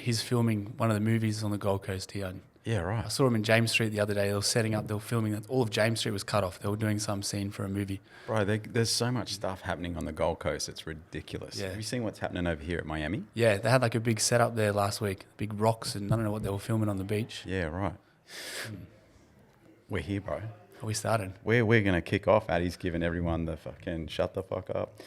he's filming one of the movies on the Gold Coast here. Yeah, right. I saw him in James Street the other day. They were setting up, they were filming that. All of James Street was cut off. They were doing some scene for a movie. Bro, there's so much stuff happening on the Gold Coast. It's ridiculous. Yeah. Have you seen what's happening over here at Miami? Yeah, they had like a big setup there last week, big rocks, and I don't know what they were filming on the beach. Yeah, right. We're here, bro. We started. We're going to kick off. Addy's giving everyone the fucking shut the fuck up.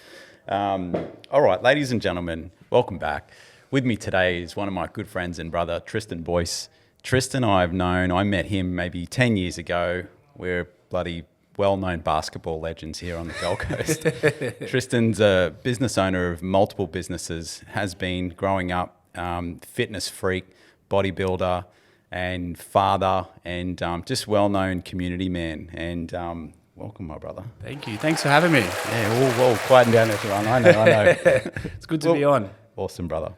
All right, ladies and gentlemen, welcome back. With me today is one of my good friends and brother, Tristan Boyce. Tristan I met him maybe 10 years ago. We're bloody well-known basketball legends here on the Gold Coast. Tristan's a business owner of multiple businesses, has been growing up, fitness freak, bodybuilder, and father, and just well-known community man. And welcome, my brother. Thank you. Thanks for having me. Yeah, well, quieten down everyone. I know. It's good to be on. Awesome, brother.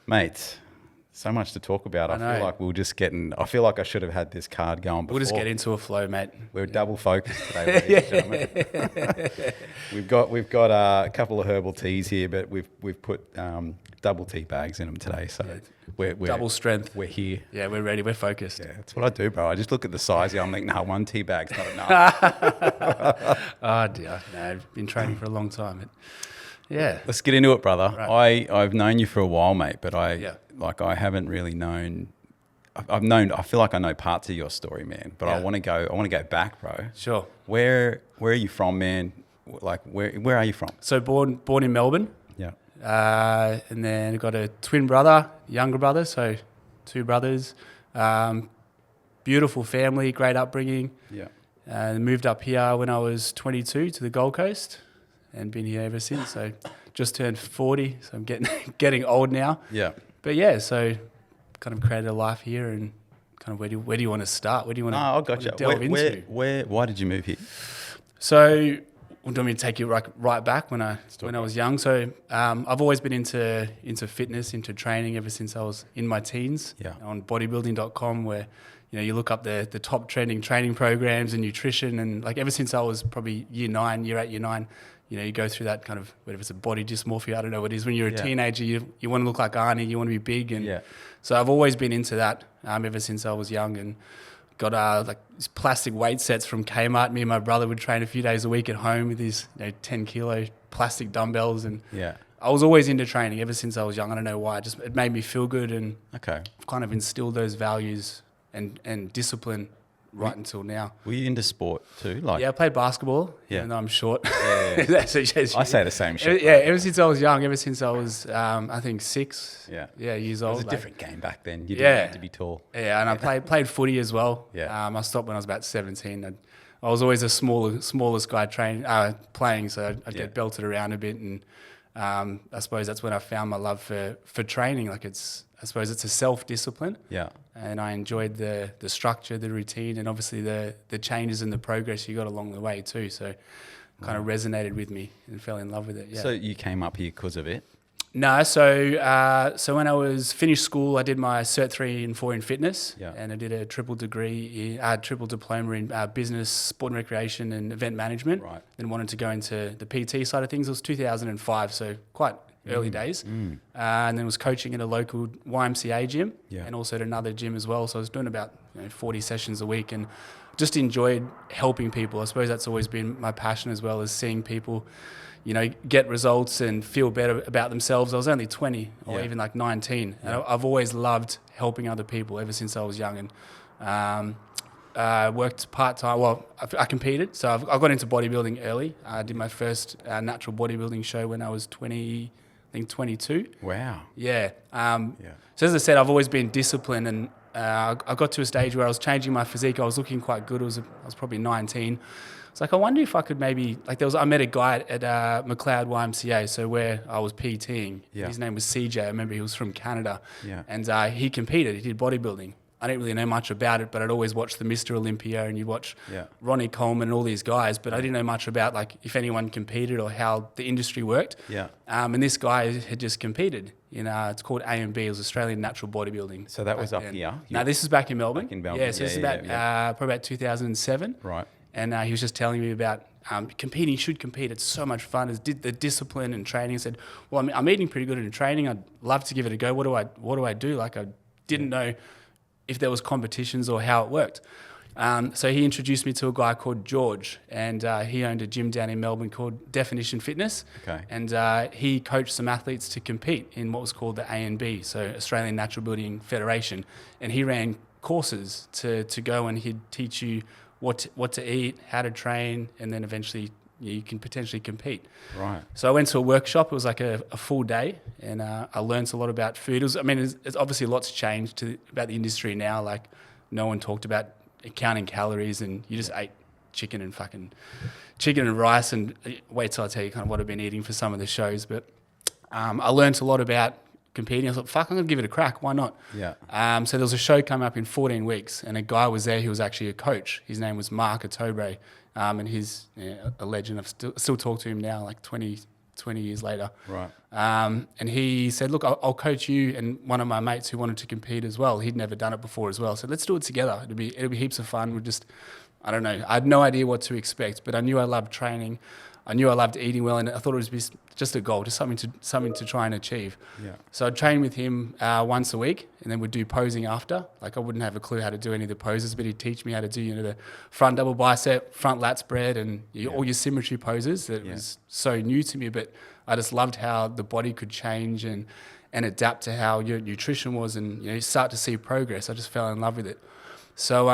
Mate, so much to talk about. I feel like I feel like I should have had this card going before. We'll just get into a flow, mate. We're double focused today, ladies and gentlemen. We've got a couple of herbal teas here, but we've put double tea bags in them today. So we're double strength. We're here. Yeah, we're ready. We're focused. Yeah, that's what I do, bro. I just look at the size here. I'm like, no, one tea bag's not enough. Oh dear. No, I've been training for a long time. Yeah. Let's get into it, brother. Right. I've known you for a while, mate, but I haven't really known. I feel like I know parts of your story, man. But I want to go back, bro. Sure. Where are you from, man? Like where are you from? So born in Melbourne. Yeah. And then got a twin brother, younger brother, so two brothers. Beautiful family, great upbringing. Yeah. Moved up here when I was 22 to the Gold Coast, and been here ever since. So just turned 40, so I'm getting old now. Yeah. But yeah, so kind of created a life here, and kind of where do you want to start? Where do you want to, I gotcha. delve into? Why did you move here? So, do you want me to take you right back when I was young? So, I've always been into fitness, into training ever since I was in my teens. Yeah. On bodybuilding.com, where you look up the top trending training programs and nutrition, and like ever since I was probably year 8, year 9. You go through that kind of, whether it's a body dysmorphia, I don't know what it is. When you're a teenager, you want to look like Arnie, you want to be big. And so I've always been into that ever since I was young, and got like these plastic weight sets from Kmart. Me and my brother would train a few days a week at home with these 10 kilo plastic dumbbells. And I was always into training ever since I was young. I don't know why. It made me feel good, and I've kind of instilled those values and discipline right until now. Were you into sport too? I played basketball, even though I'm short. I say the same shit. Ever since I was young, ever since I was, I think 6 years old. It was a different game back then. You didn't have to be tall. Yeah, and I played footy as well. Yeah. I stopped when I was about 17. I was always the smallest guy playing, so I'd get belted around a bit. And I suppose that's when I found my love for training. I suppose it's a self-discipline. Yeah. And I enjoyed the structure, the routine, and obviously the changes and the progress you got along the way too. So kind of resonated with me and fell in love with it. Yeah. So you came up here because of it? No, so when I was finished school, I did my Cert 3 and 4 in fitness, and I did a triple diploma in business, sport and recreation, and event management. Right. Then wanted to go into the PT side of things. It was 2005, so quite early days. And then was coaching at a local YMCA gym, and also at another gym as well. So I was doing about 40 sessions a week, and just enjoyed helping people. I suppose that's always been my passion, as well as seeing people get results and feel better about themselves. I was only 20 or even like 19. And I've always loved helping other people ever since I was young. And worked part-time. Well, I competed. So I got into bodybuilding early. I did my first natural bodybuilding show when I was 22. Wow. Yeah. So as I said, I've always been disciplined, and I got to a stage where I was changing my physique. I was looking quite good. I was probably 19. It's like, I wonder if I could maybe, I met a guy at McLeod YMCA, so where I was PTing. Yeah. His name was CJ. I remember he was from Canada. Yeah. And he competed. He did bodybuilding. I didn't really know much about it, but I'd always watch the Mr. Olympia, and you watch Ronnie Coleman and all these guys, but I didn't know much about if anyone competed or how the industry worked. Yeah. And this guy had just competed in, it's called AMB, it was Australian Natural Bodybuilding. So that was up here? No, this is back in Melbourne. Back in Melbourne. Yeah, so this is probably about 2007. Right. And he was just telling me about competing. You should compete. It's so much fun. It's the discipline and training. I said, well, I'm eating pretty good in training. I'd love to give it a go. What do I do? Like, I didn't know if there was competitions or how it worked. So he introduced me to a guy called George, and he owned a gym down in Melbourne called Definition Fitness. Okay. And he coached some athletes to compete in what was called the ANB, so Australian Natural Building Federation. And he ran courses to go, and he'd teach you what to eat, how to train, and then eventually you can potentially compete. Right. So I went to a workshop. It was like a full day, and I learned a lot about food. It's obviously lots changed about the industry now. Like, no one talked about counting calories, and you just ate chicken and rice, and wait till I tell you kind of what I've been eating for some of the shows. But I learned a lot about competing. I thought, fuck, I'm going to give it a crack. Why not? Yeah. So there was a show coming up in 14 weeks, and a guy was there who was actually a coach. His name was Mark Atobre, and he's a legend. I've still talk to him now, like 20 years later. Right. And he said, look, I'll coach you and one of my mates who wanted to compete as well. He'd never done it before as well. So let's do it together. It'll be heaps of fun. I don't know. I had no idea what to expect, but I knew I loved training. I knew I loved eating well, and I thought it was just a goal, just something to try and achieve. Yeah. So I'd train with him once a week, and then we'd do posing after. Like, I wouldn't have a clue how to do any of the poses, but he'd teach me how to do the front double bicep, front lat spread, and all your symmetry poses. That was so new to me, but I just loved how the body could change and adapt to how your nutrition was, and you start to see progress. I just fell in love with it. So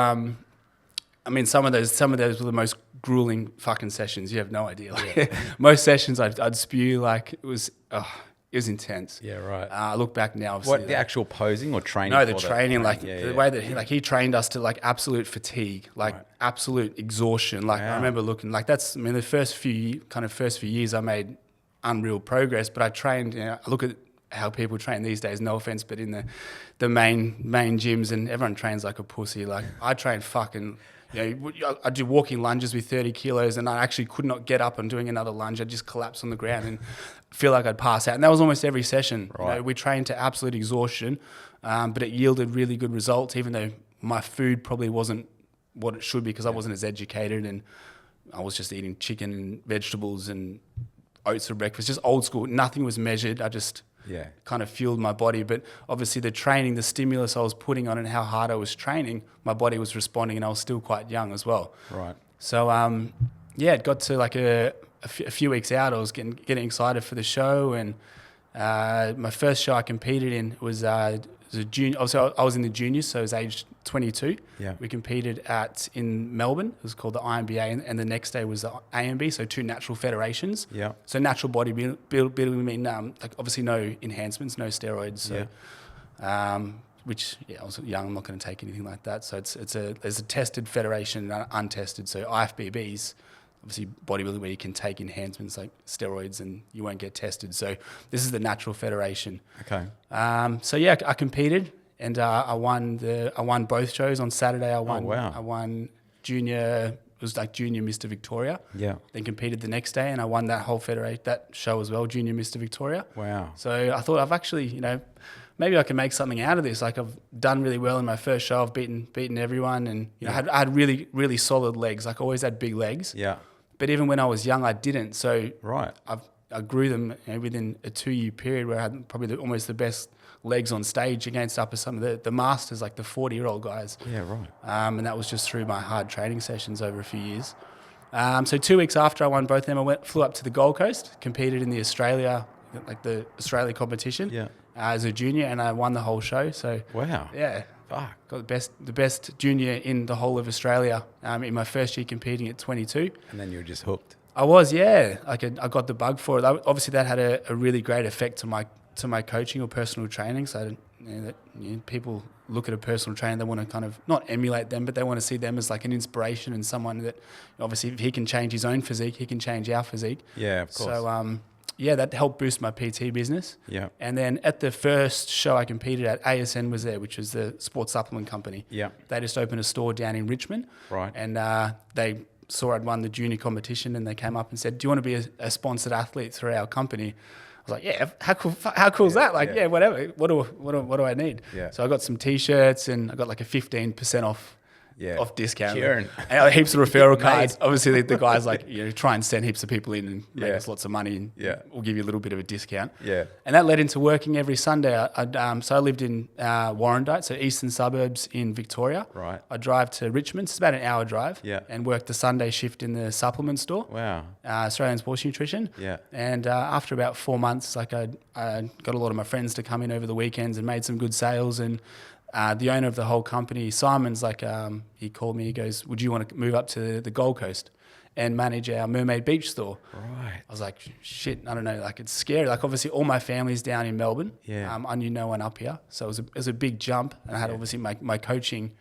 some of those were the most grueling fucking sessions. You have no idea. Like, most sessions I'd spew. Like, it was intense. Yeah, right. I look back now. Obviously, What, the actual posing or training? No, the training. The way that he trained us to like absolute fatigue, like absolute exhaustion. Like, I remember looking like the first few years I made unreal progress, but I trained. I look at how people train these days. No offense, but in the main gyms, and everyone trains like a pussy. Like, I train fucking. I do walking lunges with 30 kilos, and I actually could not get up and doing another lunge. I'd just collapse on the ground and feel like I'd pass out. And that was almost every session. Right. We trained to absolute exhaustion, but it yielded really good results, even though my food probably wasn't what it should be, because I wasn't as educated, and I was just eating chicken and vegetables and oats for breakfast, just old school. Nothing was measured. I just kind of fueled my body. But obviously the training, the stimulus I was putting on, and how hard I was training, my body was responding, and I was still quite young as well. Right. So, it got to like a few weeks out, I was getting excited for the show. And my first show I competed in was a junior. Also, I was in the juniors, so I was aged 22. Yeah. We competed in Melbourne. It was called the INBA, and the next day was the ANB, so two natural federations. Yeah. So natural bodybuilding mean like obviously no enhancements, no steroids. So, which I was young. I'm not going to take anything like that. So there's a tested federation and untested. So IFBBs, obviously bodybuilding where you can take enhancements like steroids and you won't get tested. So this is the natural federation. Okay. I competed, and I won both shows. On Saturday I won junior. It was like junior Mr. Victoria. Yeah. Then competed the next day, and I won that show as well, junior Mr. Victoria. Wow. So I thought I've actually, maybe I can make something out of this. Like, I've done really well in my first show. I've beaten everyone, and I had really, really solid legs. Like, I always had big legs. Yeah. But even when I was young, I didn't. So right. I grew them within a 2-year period, where I had probably almost the best legs on stage against some of the masters, like the 40-year-old guys. Yeah, right. And that was just through my hard training sessions over a few years. So 2 weeks after I won both of them, flew up to the Gold Coast, competed in the Australia competition as a junior, and I won the whole show. So wow. Yeah. Fuck. Got the best junior in the whole of Australia in my first year competing at 22. And then you were just hooked. I was, yeah. I got the bug for it. Obviously, that had a really great effect to my coaching or personal training. So people look at a personal trainer, they want to kind of not emulate them, but they want to see them as like an inspiration and someone that obviously, if he can change his own physique, he can change our physique. Yeah, of course. So that helped boost my PT business. Yeah. And then at the first show I competed at, ASN was there, which was the sports supplement company. Yeah. They just opened a store down in Richmond. Right. And they saw I'd won the junior competition, and they came up and said, "Do you want to be a sponsored athlete through our company?" I was like, "Yeah, how cool is that? Like, yeah, whatever. What do I need?" Yeah. So I got some T-shirts, and I got like a 15% off off discount. Cheering. And heaps of referral cards. Obviously, the guys like, try and send heaps of people in and make us lots of money, and we'll give you a little bit of a discount. Yeah. And that led into working every Sunday. So I lived in Warrandyte, so eastern suburbs in Victoria. Right. I drive to Richmond. It's about an hour drive. Yeah. And worked the Sunday shift in the supplement store. Wow. Australian Sports Nutrition. Yeah. And after about 4 months, like I got a lot of my friends to come in over the weekends and made some good sales. And the owner of the whole company, Simon's like, he called me, he goes, would you want to move up to the Gold Coast and manage our Mermaid Beach store? Right. I was like, shit, I don't know, like it's scary. Like obviously all my family's down in Melbourne. Yeah. I knew no one up here. So it was a big jump. And I had obviously my coaching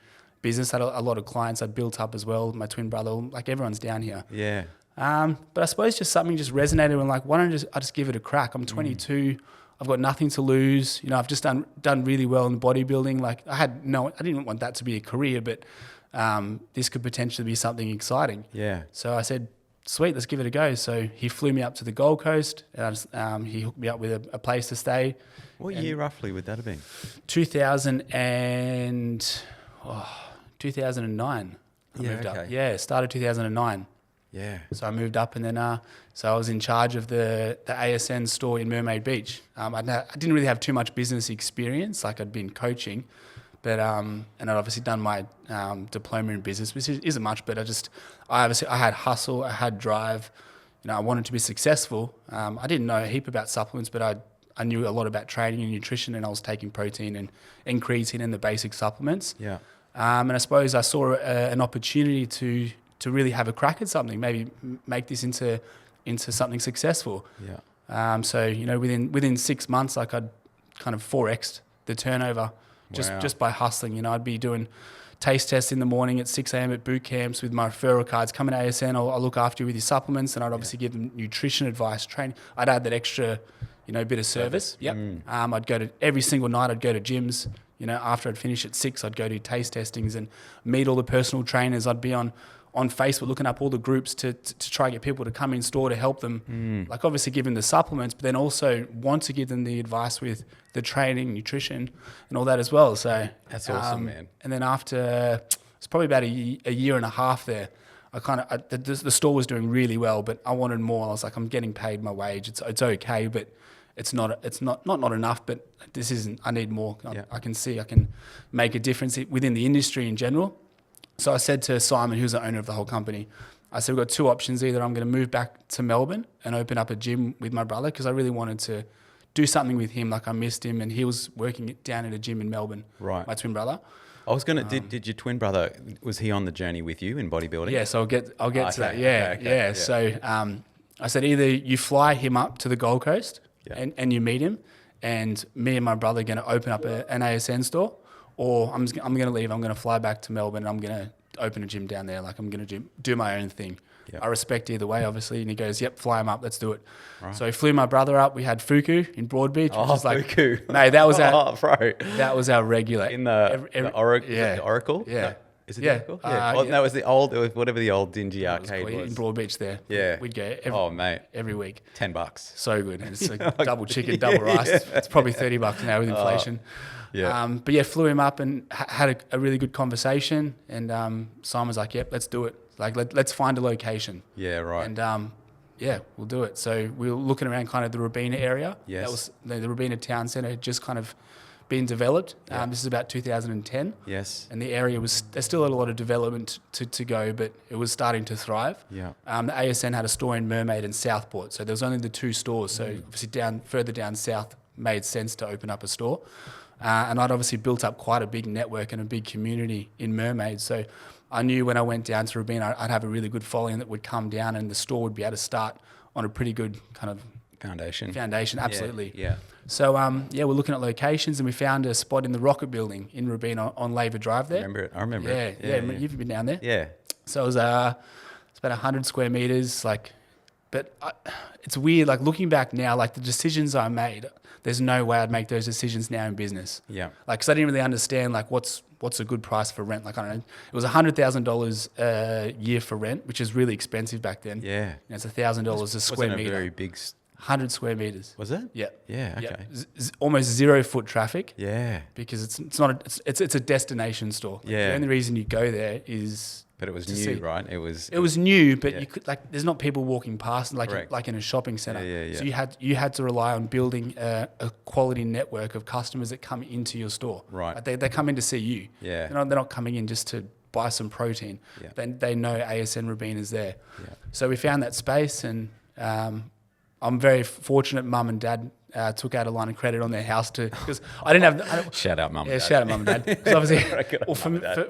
business, had a lot of clients I built up as well. My twin brother, like everyone's down here. Yeah. But I suppose something just resonated and like, why don't I just give it a crack? I'm 22. I've got nothing to lose. I've just done really well in bodybuilding. Like I didn't want that to be a career, but this could potentially be something exciting. Yeah. So I said, sweet, let's give it a go. So he flew me up to the Gold Coast. And he hooked me up with a place to stay. What year roughly would that have been? 2009. I moved up. Okay. Yeah, started 2009. Yeah. So I moved up, and then so I was in charge of the ASN store in Mermaid Beach. I didn't really have too much business experience, like I'd been coaching, but and I'd obviously done my diploma in business, which isn't much, but I had hustle, I had drive, I wanted to be successful. I didn't know a heap about supplements, but I knew a lot about training and nutrition, and I was taking protein and creatine and the basic supplements. Yeah. And I suppose I saw an opportunity to really have a crack at something, maybe make this into something successful. Yeah. So within 6 months, like I'd kind of 4x'd the turnover just by hustling. I'd be doing taste tests in the morning at 6 a.m. at boot camps with my referral cards. Come in ASN, I'll look after you with your supplements, and I'd obviously give them nutrition advice, training. I'd add that extra, bit of service. Yep. I'd go to every single night. I'd go to gyms. After I'd finish at 6, I'd go do taste testings and meet all the personal trainers. I'd be on Facebook looking up all the groups to try and get people to come in store to help them. Like obviously give them the supplements, but then also want to give them the advice with the training, nutrition and all that as well. So that's awesome, man. And then after, it's probably about a year and a half there, the store was doing really well, but I wanted more. I was like, I'm getting paid my wage. It's okay, but it's not enough, but I need more. I can see I can make a difference within the industry in general. So I said to Simon, who's the owner of the whole company, I said, we've got two options. Either I'm going to move back to Melbourne and open up a gym with my brother, because I really wanted to do something with him. Like I missed him, and he was working down at a gym in Melbourne, right? My twin brother. I was going to, did your twin brother, was he on the journey with you in bodybuilding? Yeah, so I'll get to that. Yeah. So I said, either you fly him up to the Gold Coast and you meet him, and me and my brother are going to open up an ASN store, or I'm going to leave. I'm going to fly back to Melbourne, and I'm going to open a gym down there. Like I'm going to do my own thing. Yep. I respect either way, obviously. And he goes, yep, fly him up. Let's do it. Right. So he flew my brother up. We had Fuku in Broadbeach. Which is like, Fuku. Mate, that was that was our regular. In the Oracle? Yeah. The Oracle? Yeah. No. Is it the Oracle? Yeah. No, it was the old, whatever the old dingy arcade was. In Broadbeach there. Yeah. We'd go every week. $10. So good. And it's like double chicken, double rice. Yeah. It's probably $30 now with inflation. But yeah, flew him up and had a really good conversation. And Simon was like, yep, let's do it. Like, let's find a location. Yeah, right. And we'll do it. So we were looking around kind of the Robina area. Yes. That was the Robina Town Centre had just kind of been developed. This is about 2010. Yes. And the area there's still a lot of development to go, but it was starting to thrive. Yeah. The ASN had a store in Mermaid and Southport. So there was only the two stores. So obviously further down south made sense to open up a store. And I'd obviously built up quite a big network and a big community in Mermaid. So I knew when I went down to Robina, I'd have a really good following that would come down, and the store would be able to start on a pretty good kind of foundation, absolutely. Yeah. So, we're looking at locations, and we found a spot in the Rocket Building in Robina on Laver Drive there. I remember it. Yeah. You've been down there? Yeah. So it was, it's about 100 square meters, it's weird, like looking back now, like the decisions I made, there's no way I'd make those decisions now in business. Yeah. Like, cause I didn't really understand like what's a good price for rent. Like, I don't know, it was $100,000 a year for rent, which is really expensive back then. Yeah. It's $1,000 a square meter. A very big 100 square meters. Was it? Yeah. Yeah. Okay. Almost 0 foot traffic. Yeah. Because it's not it's a destination store. Like, Yeah. the only reason you go there is. But it was to new, see. right? It was new, but yeah. you could there's not people walking past Correct. like in a shopping center. Yeah. So you had to rely on building a quality network of customers that come into your store. Right. Like they come in to see you. Yeah. They're not coming in just to buy some protein. Yeah. They know ASN Rabin is there. Yeah. So we found that space, and I'm very fortunate. Mum and Dad took out a line of credit on their house because I didn't have. Shout out, mum. Yeah, and dad. shout out, mum and dad. Because obviously, well,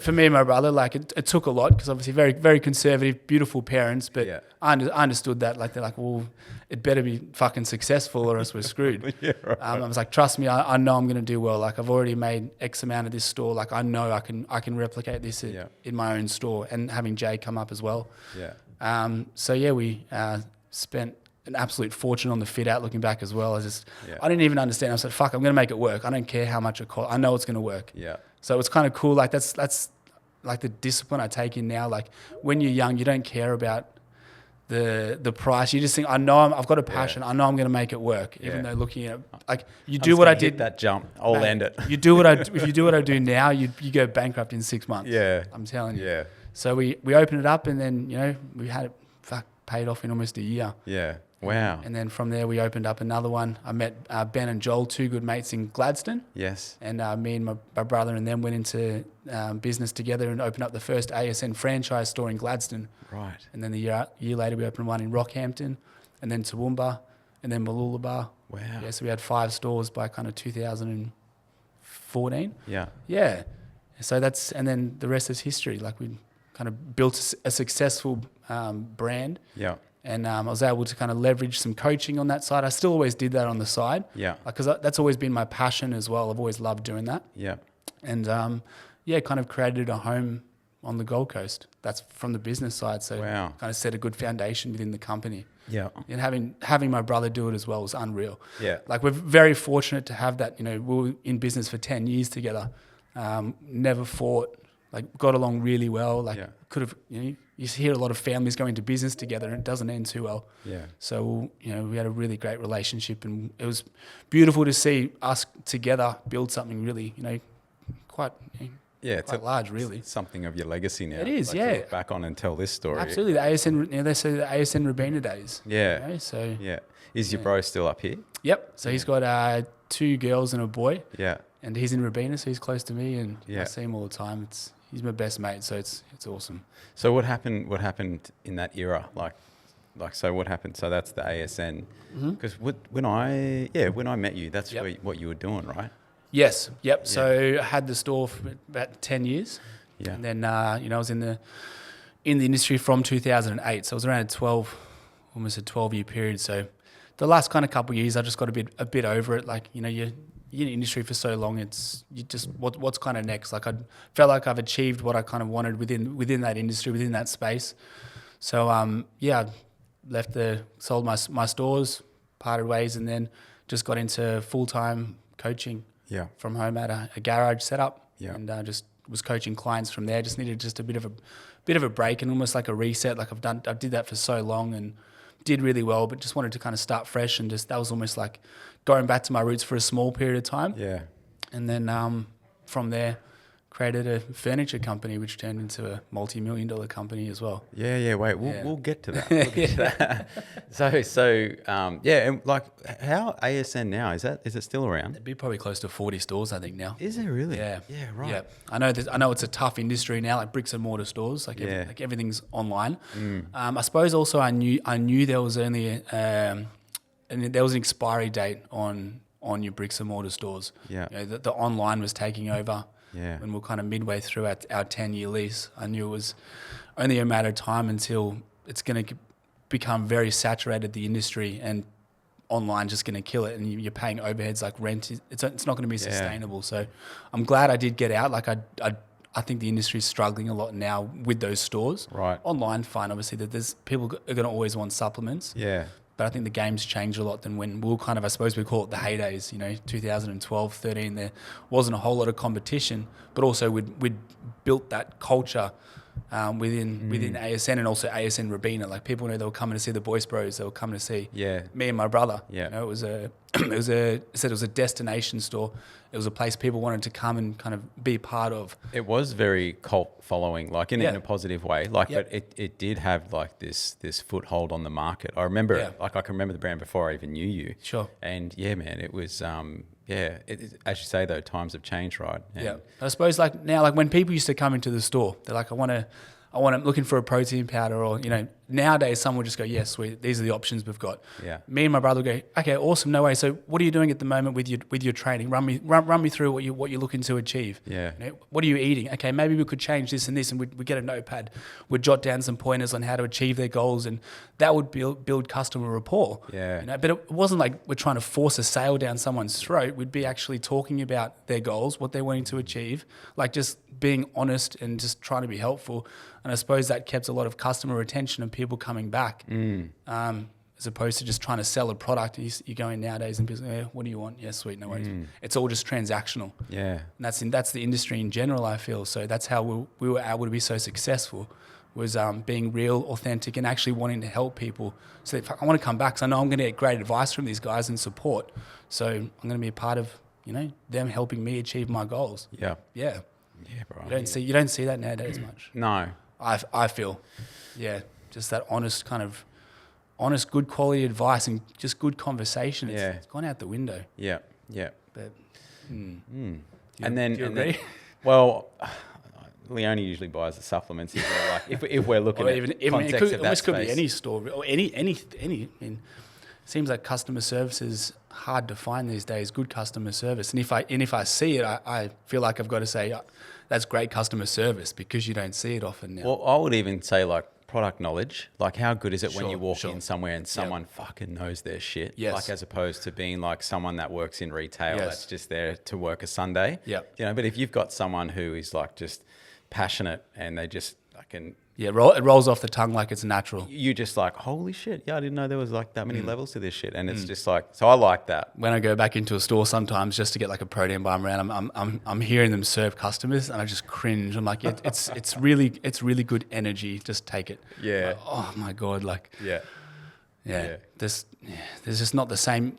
for me and my brother, like it took a lot because obviously very very conservative, beautiful parents. But Yeah. I understood that. Like they're like, well, it better be fucking successful or else we're screwed. Yeah, right. I was like, trust me, I know I'm going to do well. Like I've already made X amount of this store. Like I know I can replicate this in my own store, and having Jay come up as well. Yeah. So yeah, we spent an absolute fortune on the fit out. Looking back as well, I didn't even understand. I said, fuck, I'm going to make it work. I don't care how much it costs. I know it's going to work. Yeah. So it's kind of cool. Like that's like the discipline I take in now. Like when you're young, you don't care about the price. You just think, I know I've got a passion. I know I'm going to make it work. Even though looking at like you do what I did. That jump, I'll land it. You do what if you do what I do now, you go bankrupt in 6 months. Yeah. I'm telling you. Yeah. So we opened it up, and then we had it paid off in almost a year. Yeah. Wow. And then from there we opened up another one. I met Ben and Joel, 2 good mates in Gladstone. Yes. And me and my brother and them went into business together and opened up the first ASN franchise store in Gladstone. Right. And then the year later we opened one in Rockhampton, and then Toowoomba, and then Mooloolaba. Wow. Yeah, so we had 5 stores by kind of 2014. Yeah. Yeah. So and then the rest is history. Like we kind of built a successful brand. Yeah. And I was able to kind of leverage some coaching on that side. I still always did that on the side. Yeah. Because that's always been my passion as well. I've always loved doing that. Yeah. And kind of created a home on the Gold Coast. That's from the business side. So Wow. kind of set a good foundation within the company. Yeah. And having my brother do it as well was unreal. Yeah. Like we're very fortunate to have that. We were in business for 10 years together. Never fought. Like got along really well. Like could have, you hear a lot of families going into business together and it doesn't end too well. Yeah. So, we had a really great relationship, and it was beautiful to see us together build something really, quite large, really. It's something of your legacy now. It is, like yeah. To look back on and tell this story. Absolutely. The ASN, they say the ASN Rabina days. Yeah. So. Yeah. Is your bro still up here? Yep. So he's got 2 girls and a boy. Yeah. And he's in Rabina, so he's close to me, and Yeah. I see him all the time. He's my best mate, so it's awesome. So what happened in that era? So what happened? So that's the ASN. Because when I met you, that's what you were doing, right? Yes. Yep. So I had the store for about 10 years. Yeah. And then, I was in the industry from 2008. So it was around almost a 12-year period. So the last kind of couple of years, I just got a bit over it. Like, you're in the industry for so long, what's kind of next? Like I felt like I've achieved what I kind of wanted within that industry, within that space. So I sold my stores, parted ways, and then just got into full-time coaching. Yeah. From home at a garage setup. Yeah. And just was coaching clients from there. Just needed just a bit of a break and almost like a reset. Like I did that for so long and did really well, but just wanted to kind of start fresh, and that was almost like going back to my roots for a small period of time. Yeah. And then from there, created a furniture company, which turned into a multi-million-dollar company as well. Yeah. Wait, we'll get to that. We'll get to that. So and like how ASN now, is it still around? It'd be probably close to 40 stores, I think, now. Is it really? Yeah. Yeah, right. Yeah. I know it's a tough industry now, like bricks and mortar stores, like everything's online. I suppose also I knew there was only there was an expiry date on your bricks and mortar stores. Yeah. The online was taking over. Yeah. When we're kind of midway through our 10-year lease, I knew it was only a matter of time until it's going to become very saturated, the industry, and online just going to kill it, and you're paying overheads like rent. It's not going to be sustainable. So I'm glad I did get out. Like I think the industry is struggling a lot now with those stores. Right. Online, fine, obviously, that there's people are going to always want supplements. Yeah. But I think the game's changed a lot than when we were kind of, I suppose we call it the heydays, 2012, 13, there wasn't a whole lot of competition, but also we'd built that culture within ASN and also ASN Robina. Like people knew they were coming to see the Boyce Bros. They were coming to see me and my brother. Yeah. You know, it was a destination store. It was a place people wanted to come and kind of be part of. It was very cult following, like in a positive way. Like, but it did have like this foothold on the market. I remember, like I can remember the brand before I even knew you. Sure. And yeah, man, it was as you say though, times have changed, right? And I suppose like now, like when people used to come into the store, they're like, I'm looking for a protein powder, or nowadays someone will just go, yes, sweet, these are the options we've got. Yeah. Me and my brother will go, okay, awesome, no way. So what are you doing at the moment with your training? Run me through what you're looking to achieve. Yeah. What are you eating? Okay, maybe we could change this and this, and we get a notepad. We'd jot down some pointers on how to achieve their goals, and that would build customer rapport. Yeah. But it wasn't like we're trying to force a sale down someone's throat. We'd be actually talking about their goals, what they're wanting to achieve, like just being honest and just trying to be helpful. And I suppose that kept a lot of customer retention and people coming back, as opposed to just trying to sell a product. You go in nowadays and people say, what do you want? Yeah, sweet, no worries. It's all just transactional. Yeah. And that's the industry in general, I feel. So that's how we were able to be so successful, was being real, authentic, and actually wanting to help people. So if I want to come back, because I know I'm going to get great advice from these guys and support. So I'm going to be a part of, them helping me achieve my goals. Yeah. Yeah. Yeah, bro. You don't see that nowadays much. No. I feel, just that honest, good quality advice and just good conversation. It's gone out the window. Yeah, yeah. But, And do you then, agree? well, Leone usually buys the supplements. If we're looking at context of that this could space. be any store or any. I mean, it seems like customer service is hard to find these days. Good customer service, and if I see it, I feel like I've got to say that's great customer service, because you don't see it often now. Well, I would even say like product knowledge. Like, how good is it when you walk Sure. in somewhere and someone fucking knows their shit? Yes. Like, as opposed to being like someone that works in retail that's just there to work a Sunday. Yep. But if you've got someone who is like just passionate and they just fucking... Yeah, it rolls off the tongue like it's natural. You just like, holy shit, I didn't know there was like that many levels to this shit. And it's just like, so I like that. When I go back into a store sometimes just to get like a protein bar around, I'm hearing them serve customers and I just cringe. I'm like, it's really good energy. Just take it. Yeah. Like, oh my God. Like, Yeah. There's just not the same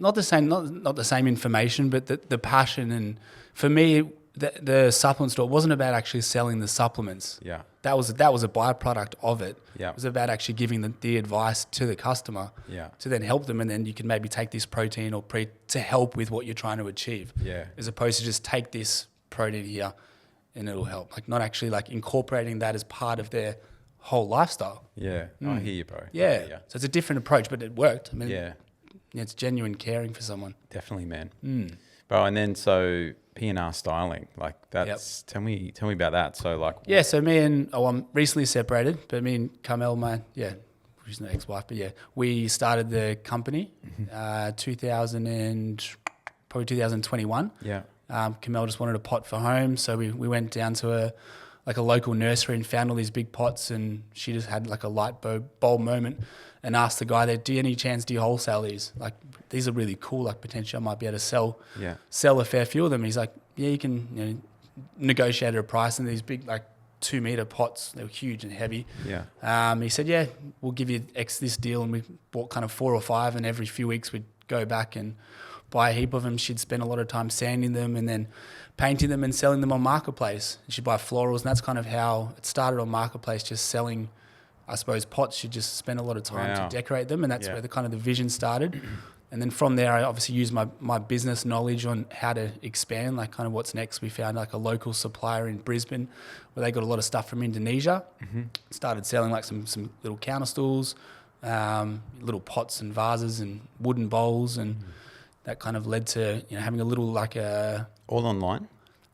information, but the passion. And for me, the supplement store wasn't about actually selling the supplements. Yeah. That was a byproduct of it. Yeah. It was about actually giving the advice to the customer to then help them, and then you can maybe take this protein or to help with what you're trying to achieve. Yeah. As opposed to just take this protein here and it'll help. Like, not actually like incorporating that as part of their whole lifestyle. Yeah. I hear you, bro. Yeah. I hear you. So it's a different approach, but it worked. I mean, Yeah. it's genuine caring for someone. Definitely, man. Bro, and then so P&R styling, like that's tell me about that. So like so me and I'm recently separated, but me and Carmel, she's not ex-wife, but we started the company 2021. Yeah. Camille just wanted a pot for home, so we went down to a local nursery and found all these big pots, and she just had like a light bulb moment and asked the guy there, do you wholesale these? Like, these are really cool, like potentially I might be able to sell a fair few of them. He's like, yeah, you can negotiate a price, and these big like 2 meter pots, they were huge and heavy. Yeah. He said, yeah, we'll give you this deal, and we bought kind of 4 or 5, and every few weeks we'd go back and buy a heap of them. She'd spend a lot of time sanding them and then painting them and selling them on Marketplace. And she'd buy florals, and that's kind of how it started on Marketplace, just selling, I suppose, pots. She'd just spend a lot of time to decorate them, and that's where the vision started. And then from there, I obviously used my business knowledge on how to expand, like kind of what's next. We found like a local supplier in Brisbane where they got a lot of stuff from Indonesia. Started selling like some little counter stools, little pots and vases and wooden bowls, and that kind of led to having a little like a... All online?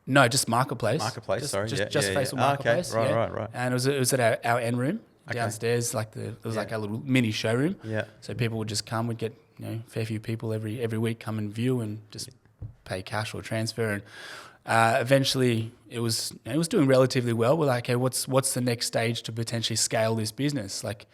No, just Marketplace. Just Facebook Marketplace. Okay. Right. And it was at our end room downstairs, like there was like a little mini showroom. Yeah. So people would just come, we'd get a fair few people every week come and view and just pay cash or transfer. And eventually it was doing relatively well. We're like, okay, what's the next stage to potentially scale this business? Like,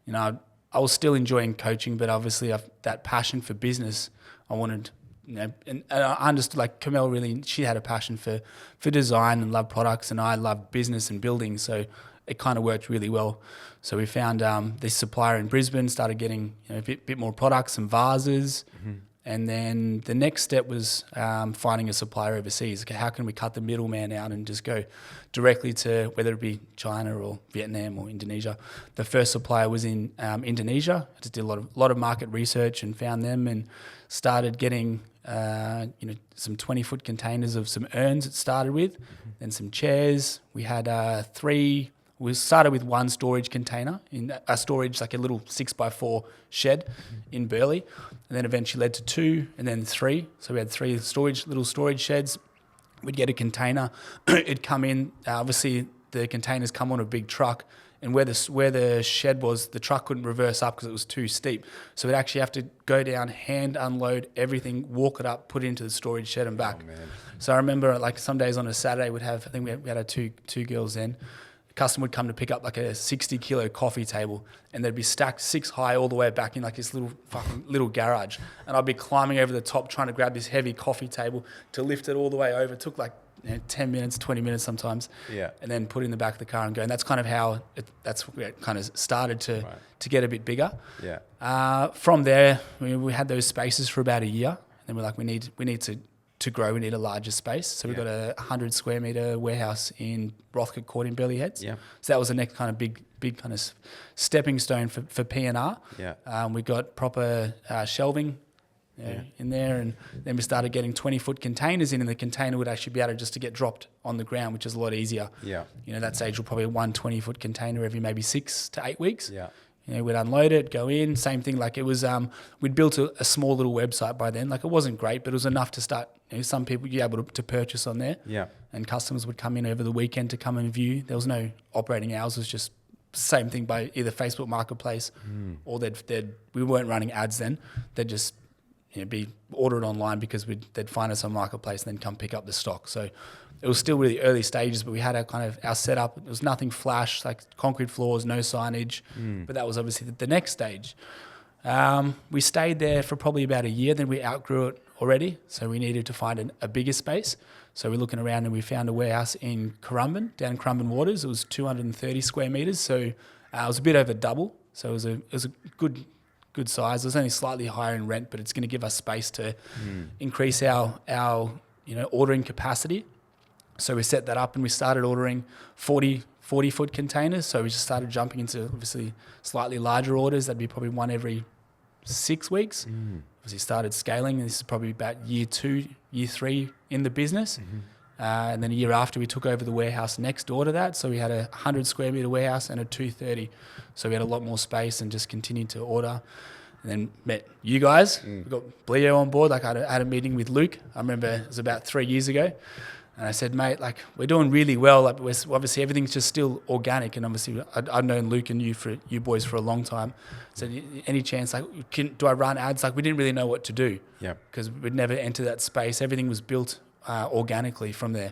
I was still enjoying coaching, but obviously that passion for business, I wanted, and I understood, like Camille really, she had a passion for design and loved products, and I loved business and building. So it kind of worked really well. So we found this supplier in Brisbane, started getting a bit more products, some vases. And then the next step was finding a supplier overseas. Okay, how can we cut the middleman out and just go directly to whether it be China or Vietnam or Indonesia? The first supplier was in Indonesia. I just did a lot of market research and found them and started getting some 20-foot containers of some urns it started with, then some chairs. We had three. We started with one storage container in a storage, like a little 6x4 shed in Burleigh, and then eventually led to 2 and then 3. So we had 3 little storage sheds. We'd get a container. It'd come in. Obviously, the containers come on a big truck, and where the shed was, the truck couldn't reverse up because it was too steep. So we'd actually have to go down, hand unload everything, walk it up, put it into the storage shed and back. Oh, man. So I remember, like, some days on a Saturday, we had our two girls then. Customer would come to pick up like a 60-kilo coffee table, and they'd be stacked 6 high all the way back in like this little garage, and I'd be climbing over the top trying to grab this heavy coffee table to lift it all the way over. It took like 10 minutes, 20 minutes sometimes, and then put it in the back of the car and go. And that's kind of how it kind of started to get a bit bigger. From there, we had those spaces for about a year, and then we're like, we need to grow, we need a larger space. So we got a 100 square metre warehouse in Rothcote Court in Burleigh Heads. So that was the next kind of big kind of stepping stone for P&R. We got proper shelving in there, and then we started getting 20-foot containers in, and the container would actually be able to get dropped on the ground, which is a lot easier. That stage will probably one 20-foot container every maybe 6 to 8 weeks. We'd unload it, go in, same thing. Like it was, we'd built a small little website by then. Like it wasn't great, but it was enough to start. Some people you'd be able to purchase on there. And customers would come in over the weekend to come and view. There was no operating hours. It was just same thing by either Facebook Marketplace or we weren't running ads then. They'd just be ordered online because they'd find us on Marketplace and then come pick up the stock. So it was still really early stages, but we had our setup. It was nothing flash, like concrete floors, no signage. But that was obviously the next stage. We stayed there for probably about a year. Then we outgrew it already, so we needed to find a bigger space. So we're looking around and we found a warehouse in Currumbin, down Currumbin Waters. It was 230 square metres, so it was a bit over double. So it was a good size. It was only slightly higher in rent, but it's going to give us space to increase our ordering capacity. So we set that up and we started ordering 40-foot containers. So we just started jumping into obviously slightly larger orders. That'd be probably one every 6 weeks. Obviously started scaling. This is probably about year 2, year 3 in the business. And then a year after, we took over the warehouse next door to that. So we had a 100 square metre warehouse and a 230. So we had a lot more space and just continued to order. And then met you guys. We got Bleo on board. Like I had a meeting with Luke. I remember it was about 3 years ago. And I said, mate, like we're doing really well. Like obviously everything's just still organic. And obviously I've known Luke and you boys for a long time. I said, any chance, like, do I run ads? Like we didn't really know what to do. Because we'd never entered that space. Everything was built organically from there.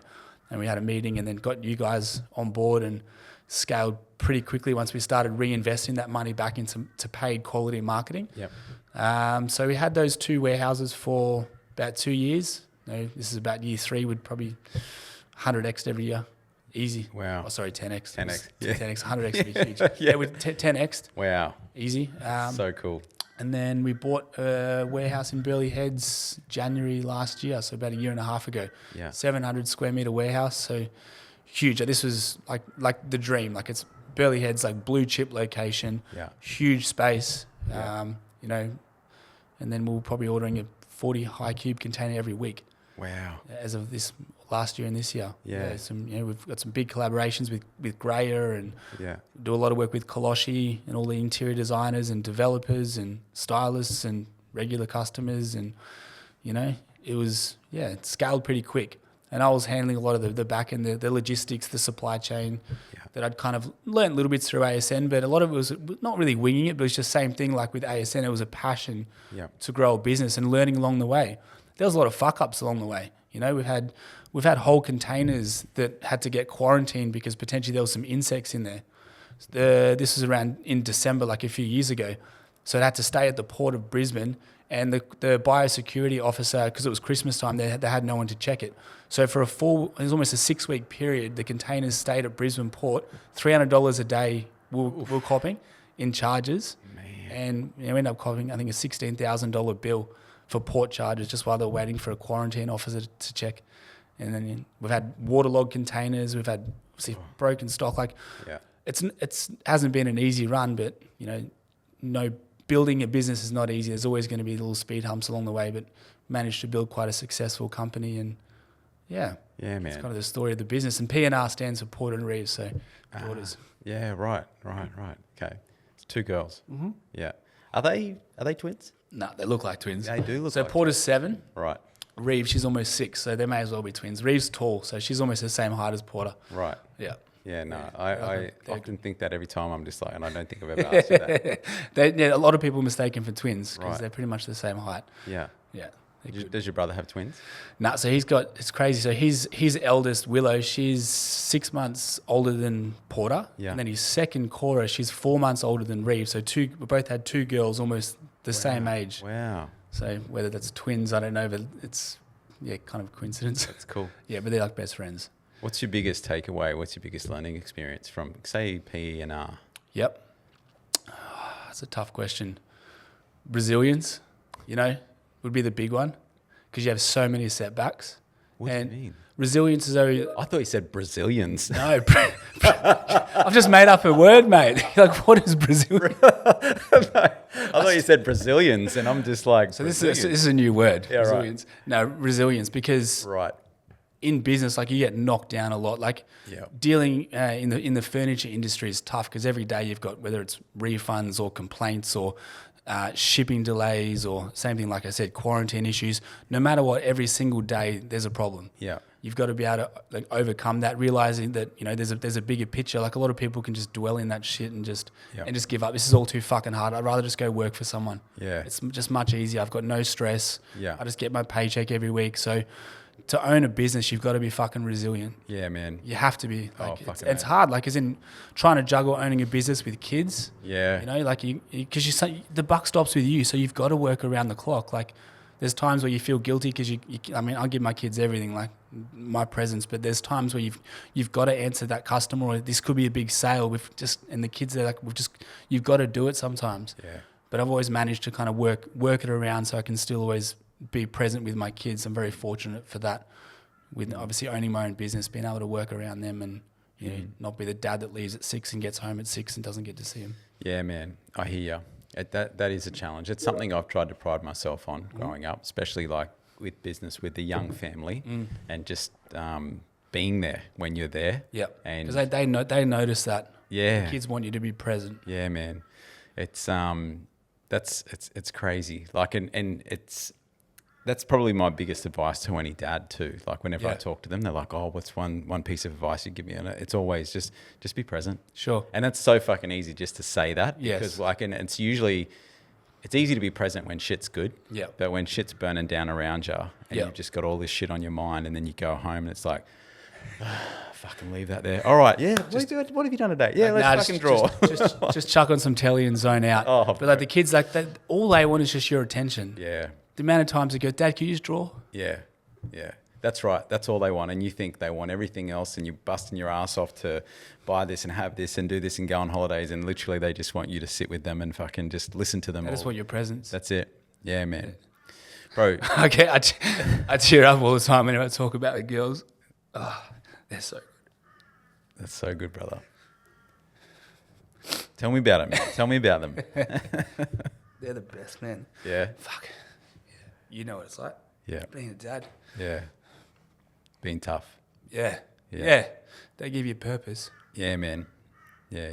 And we had a meeting and then got you guys on board and scaled pretty quickly once we started reinvesting that money back into paid quality marketing. So we had those 2 warehouses for about 2 years. This is about year 3. We'd probably 100x every year. Easy. Wow. Oh, sorry, 10x. 10x. 10x, 100x would be huge. With 10x. Wow. Easy. So cool. And then we bought a warehouse in Burleigh Heads January last year, so about a year and a half ago. 700 square metre warehouse, so huge. This was like the dream. Like it's Burleigh Heads, like blue chip location, huge space, and then we're probably ordering a 40 high cube container every week. Wow. As of this last year and this year. We've got some big collaborations with Grayer and do a lot of work with Koloshi and all the interior designers and developers and stylists and regular customers. And, it scaled pretty quick. And I was handling a lot of the back end, the logistics, the supply chain that I'd kind of learned little bits through ASN, but a lot of it was not really winging it, but it was just same thing like with ASN. It was a passion to grow a business and learning along the way. There was a lot of fuck ups along the way. We've had whole containers that had to get quarantined because potentially there was some insects in there. This was around in December, like a few years ago. So it had to stay at the port of Brisbane And the biosecurity officer, because it was Christmas time, they had no one to check it. So for it was almost a 6-week period, the containers stayed at Brisbane Port, $300 a day we were copping in charges. Man. And we ended up copping, I think, a $16,000 bill for port charges just while they're waiting for a quarantine officer to check. And then we've had waterlogged containers, we've had broken stock. Like, it's hasn't been an easy run, but, building a business is not easy. There's always going to be little speed humps along the way, but managed to build quite a successful company. And man, it's kind of the story of the business. And P&R stands for Port and Reeves, so daughters. Yeah, right. Okay, it's 2 girls. Mm-hmm. Yeah, are they twins? No, they look like twins. They do look. So like Porter's 7. Right. Reeves, she's almost 6, so they may as well be twins. Reeves tall, so she's almost the same height as Porter. Right. Yeah. Yeah, no, I often think that every time. I'm just like, and I don't think I've ever asked you that. A lot of people mistaken for twins because they're pretty much the same height. Yeah. Yeah. Does your brother have twins? No, so it's crazy. So his eldest, Willow, she's 6 months older than Porter. Yeah. And then his second, Cora, she's 4 months older than Reeves. So we both had 2 girls almost the same age. Wow. So whether that's twins, I don't know, but it's, kind of a coincidence. That's cool. Yeah, but they're like best friends. What's your biggest takeaway? What's your biggest learning experience from, say, P&R? Yep. That's a tough question. Resilience, would be the big one because you have so many setbacks. What do you mean? Resilience is only... I thought you said Brazilians. No. I've just made up a word, mate. Like, what is Brazilian? I thought you said Brazilians, and I'm just like... So this is a new word. Yeah, resilience. right. No, resilience, because... Right. In business, like, you get knocked down a lot. Like, dealing in the furniture industry is tough because every day you've got, whether it's refunds or complaints or shipping delays or same thing, like I said, quarantine issues. No matter what, every single day there's a problem. Yeah. You've got to be able to overcome that, realizing that there's a bigger picture. Like, a lot of people can just dwell in that shit and just give up. This is all too fucking hard. I'd rather just go work for someone. Yeah. It's just much easier. I've got no stress. Yeah. I just get my paycheck every week. So to own a business, you've got to be fucking resilient. Yeah, man. You have to be. Like, it's man. hard. Like, as in trying to juggle owning a business with kids. Yeah. Because the buck stops with you, so you've got to work around the clock. Like, there's times where you feel guilty because I give my kids everything, like my presence, but there's times where you've got to answer that customer, or this could be a big sale and the kids are like, you've got to do it sometimes. Yeah. But I've always managed to kind of work it around so I can still always be present with my kids. I'm very fortunate for that, with obviously owning my own business, being able to work around them and not be the dad that leaves at 6 and gets home at 6 and doesn't get to see them. Yeah, man. I hear you. That is a challenge. It's something I've tried to pride myself on growing up, especially like with business, with the young family, and just being there when you're there. Yeah, and because they notice that. Yeah, the kids want you to be present. Yeah, man. It's it's crazy. Like, and that's probably my biggest advice to any dad too. Like, whenever I talk to them, they're like, "Oh, what's one piece of advice you give me?" And it's always just be present. Sure. And that's so fucking easy just to say that. Yes. Because like, and it's usually, it's easy to be present when shit's good. Yeah. But when shit's burning down around you and you've just got all this shit on your mind, and then you go home and it's like, fucking leave that there. All right. Yeah. What have you done today? Yeah. Let's fucking draw. Just chuck on some telly and zone out. Oh, but like, the kids, like, all they want is just your attention. Yeah. The amount of times they go, "Dad, can you just draw?" Yeah, yeah, that's right. That's all they want, and you think they want everything else, and you're busting your ass off to buy this and have this and do this and go on holidays, and literally they just want you to sit with them and fucking just listen to them. They just want your presence. That's it. Yeah, man. Bro. Okay, I tear up all the time whenever I talk about the girls. Oh, they're so good. That's so good, brother. Tell me about it, man. Tell me about them. They're the best, man. Yeah. Fuck. You know what it's like. Yeah. Being a dad. Yeah. Being tough. Yeah. They give you purpose. Yeah, man. Yeah.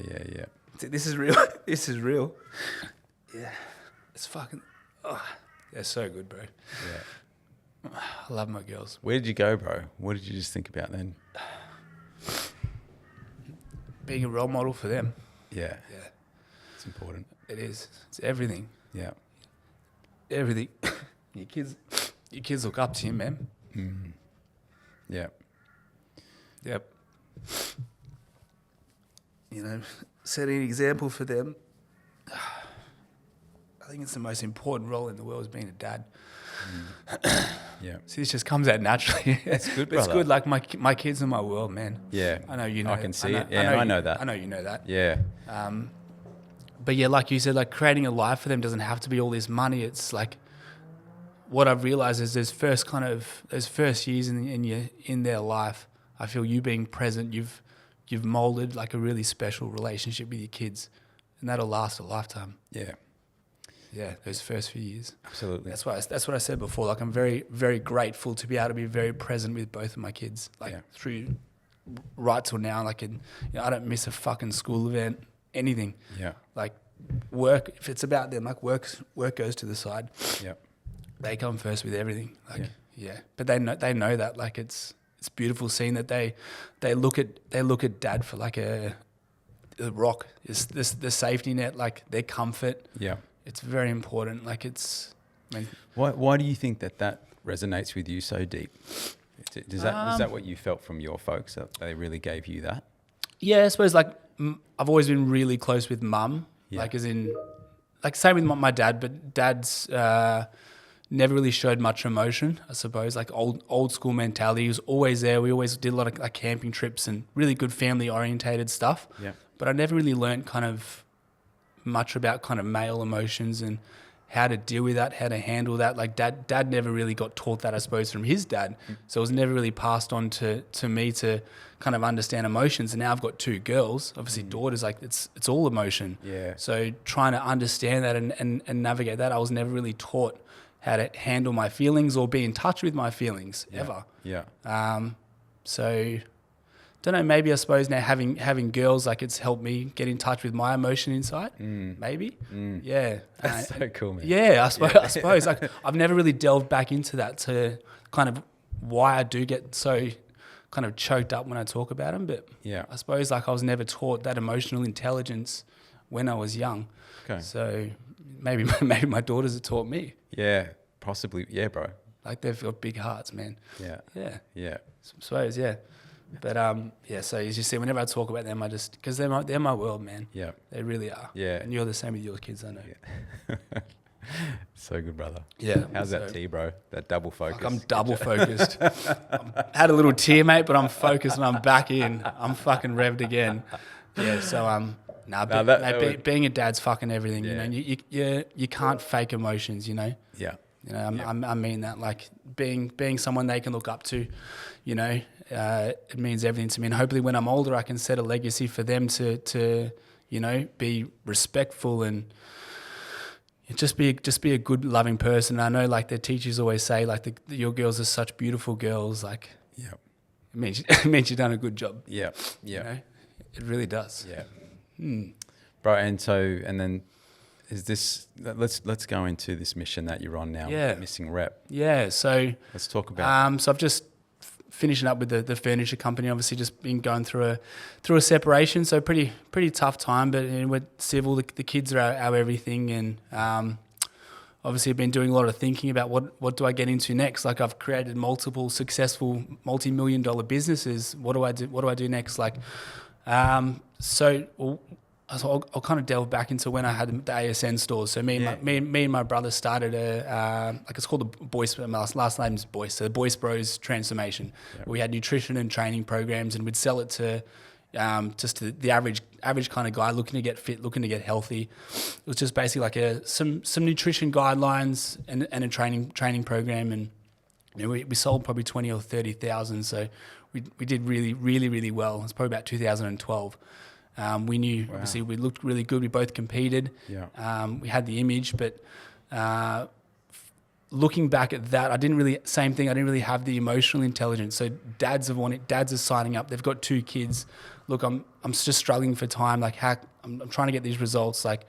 This is real. This is real. Yeah. It's fucking... Oh, they're so good, bro. Yeah. I love my girls. Where did you go, bro? What did you just think about then? Being a role model for them. Yeah. Yeah. It's important. It is. It's everything. Yeah. Everything. Your kids look up to you, man. Mm. Yeah. Yep. Setting an example for them. I think it's the most important role in the world is being a dad. Yeah. See, this just comes out naturally. That's good, But it's brother. good. Like my kids are my world, man. Yeah. I know you know. I can see it. Yeah, I know that. I know you know that. Yeah. But yeah, like you said, like creating a life for them doesn't have to be all this money. It's like what I've realized is those first years in their life, I feel you being present, you've molded like a really special relationship with your kids, and that'll last a lifetime. Yeah. Yeah, those first few years. Absolutely. That's what I said before. Like I'm very, very grateful to be able to be very present with both of my kids. Like through right till now, like I don't miss a fucking school event, anything. Yeah. Like work, if it's about them, like work goes to the side. Yeah. They come first with everything. Like but they know that. Like it's beautiful seeing that they look at dad for like a rock, is the safety net, like their comfort. Yeah. It's very important. Like Why do you think that resonates with you so deep? Is that what you felt from your folks, that they really gave you that? Yeah, I suppose like I've always been really close with mum, like as in, like same with my dad, but dad's never really showed much emotion, I suppose, like old school mentality. He was always there. We always did a lot of like camping trips and really good family orientated stuff. Yeah. But I never really learned kind of much about kind of male emotions and how to deal with that, how to handle that. Like dad never really got taught that, I suppose, from his dad. So it was never really passed on to me to kind of understand emotions. And now I've got two girls, obviously daughters, like it's all emotion. Yeah. So trying to understand that and navigate that, I was never really taught how to handle my feelings or be in touch with my feelings ever. Yeah. So don't know, maybe I suppose now having girls, like it's helped me get in touch with my emotion inside, maybe. Yeah. That's so cool, man. Yeah, I suppose like I've never really delved back into that to kind of why I do get so kind of choked up when I talk about them. But I suppose like I was never taught that emotional intelligence when I was young. Okay. So maybe my daughters have taught me. Yeah, possibly. Yeah, bro. Like they've got big hearts, man. Yeah. Yeah. Yeah. I suppose, yeah. But so as you see, whenever I talk about them, I just, because they're my world, man. Yeah. They really are. Yeah. And you're the same with your kids, I know. Yeah. So good, brother. Yeah. How's that tea, bro? That double focus. I'm double focused. Had a little tear, mate, but I'm focused and I'm back in. I'm fucking revved again. Yeah. So being a dad's fucking everything. Yeah. You know, you can't fake emotions. You know. Yeah. You know, I mean that, like being someone they can look up to. You know, it means everything to me. And hopefully, when I'm older, I can set a legacy for them to you know, be respectful and just be a good, loving person. And I know, like, their teachers always say, like, your girls are such beautiful girls. Like, Yeah. it means you've done a good job. Yeah. Yeah. You know? It really does. Yeah. Bro, and then is this, let's go into this mission that you're on now, with Missing Rep. Yeah, so let's talk about so I've just finishing up with the furniture company, obviously just been going through a separation, so pretty tough time, but we're civil, the kids are our everything, and obviously I've been doing a lot of thinking about what do I get into next. Like, I've created multiple successful multi-million-dollar businesses. What do I do next? Like, so I'll kind of delve back into when I had the ASN stores. So me and my brother started it's called the Boyce. My last name's Boyce. So the Boyce Bros Transformation. Yep. We had nutrition and training programs, and we'd sell it to just to the average kind of guy looking to get fit, looking to get healthy. It was just basically like some nutrition guidelines and a training program, and you know, we sold probably 20 or 30,000. So we did really, really, really well. It's probably about 2012. We knew, obviously, we looked really good. We both competed. Yeah. We had the image, but looking back at that, I didn't really have the emotional intelligence. So dads are signing up. They've got 2 kids. Look, I'm just struggling for time. Like, I'm trying to get these results. Like,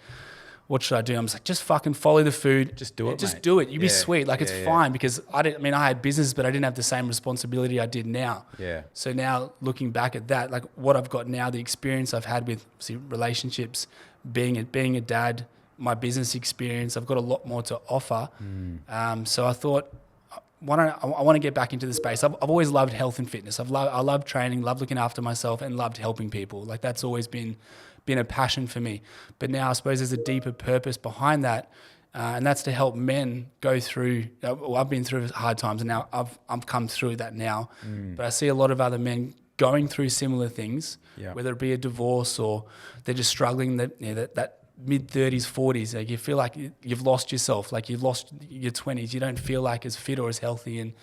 what should I do? I'm just like, just fucking follow the food. Just do it, Just mate. do it. You'd be sweet. Like, it's fine, because I had business, but I didn't have the same responsibility I did now. Yeah. So now looking back at that, like what I've got now, the experience I've had with relationships, being a dad, my business experience, I've got a lot more to offer. So I thought, I want to get back into the space. I've always loved health and fitness. I love training, love looking after myself, and loved helping people. Like, that's always been a passion for me. But now I suppose there's a deeper purpose behind that. And that's to help men go through. Well, I've been through hard times, and now I've come through that now. But I see a lot of other men going through similar things, whether it be a divorce or they're just struggling. That mid-30s, 40s, like you feel like you've lost yourself, like you've lost your 20s. You don't feel like as fit or as healthy. And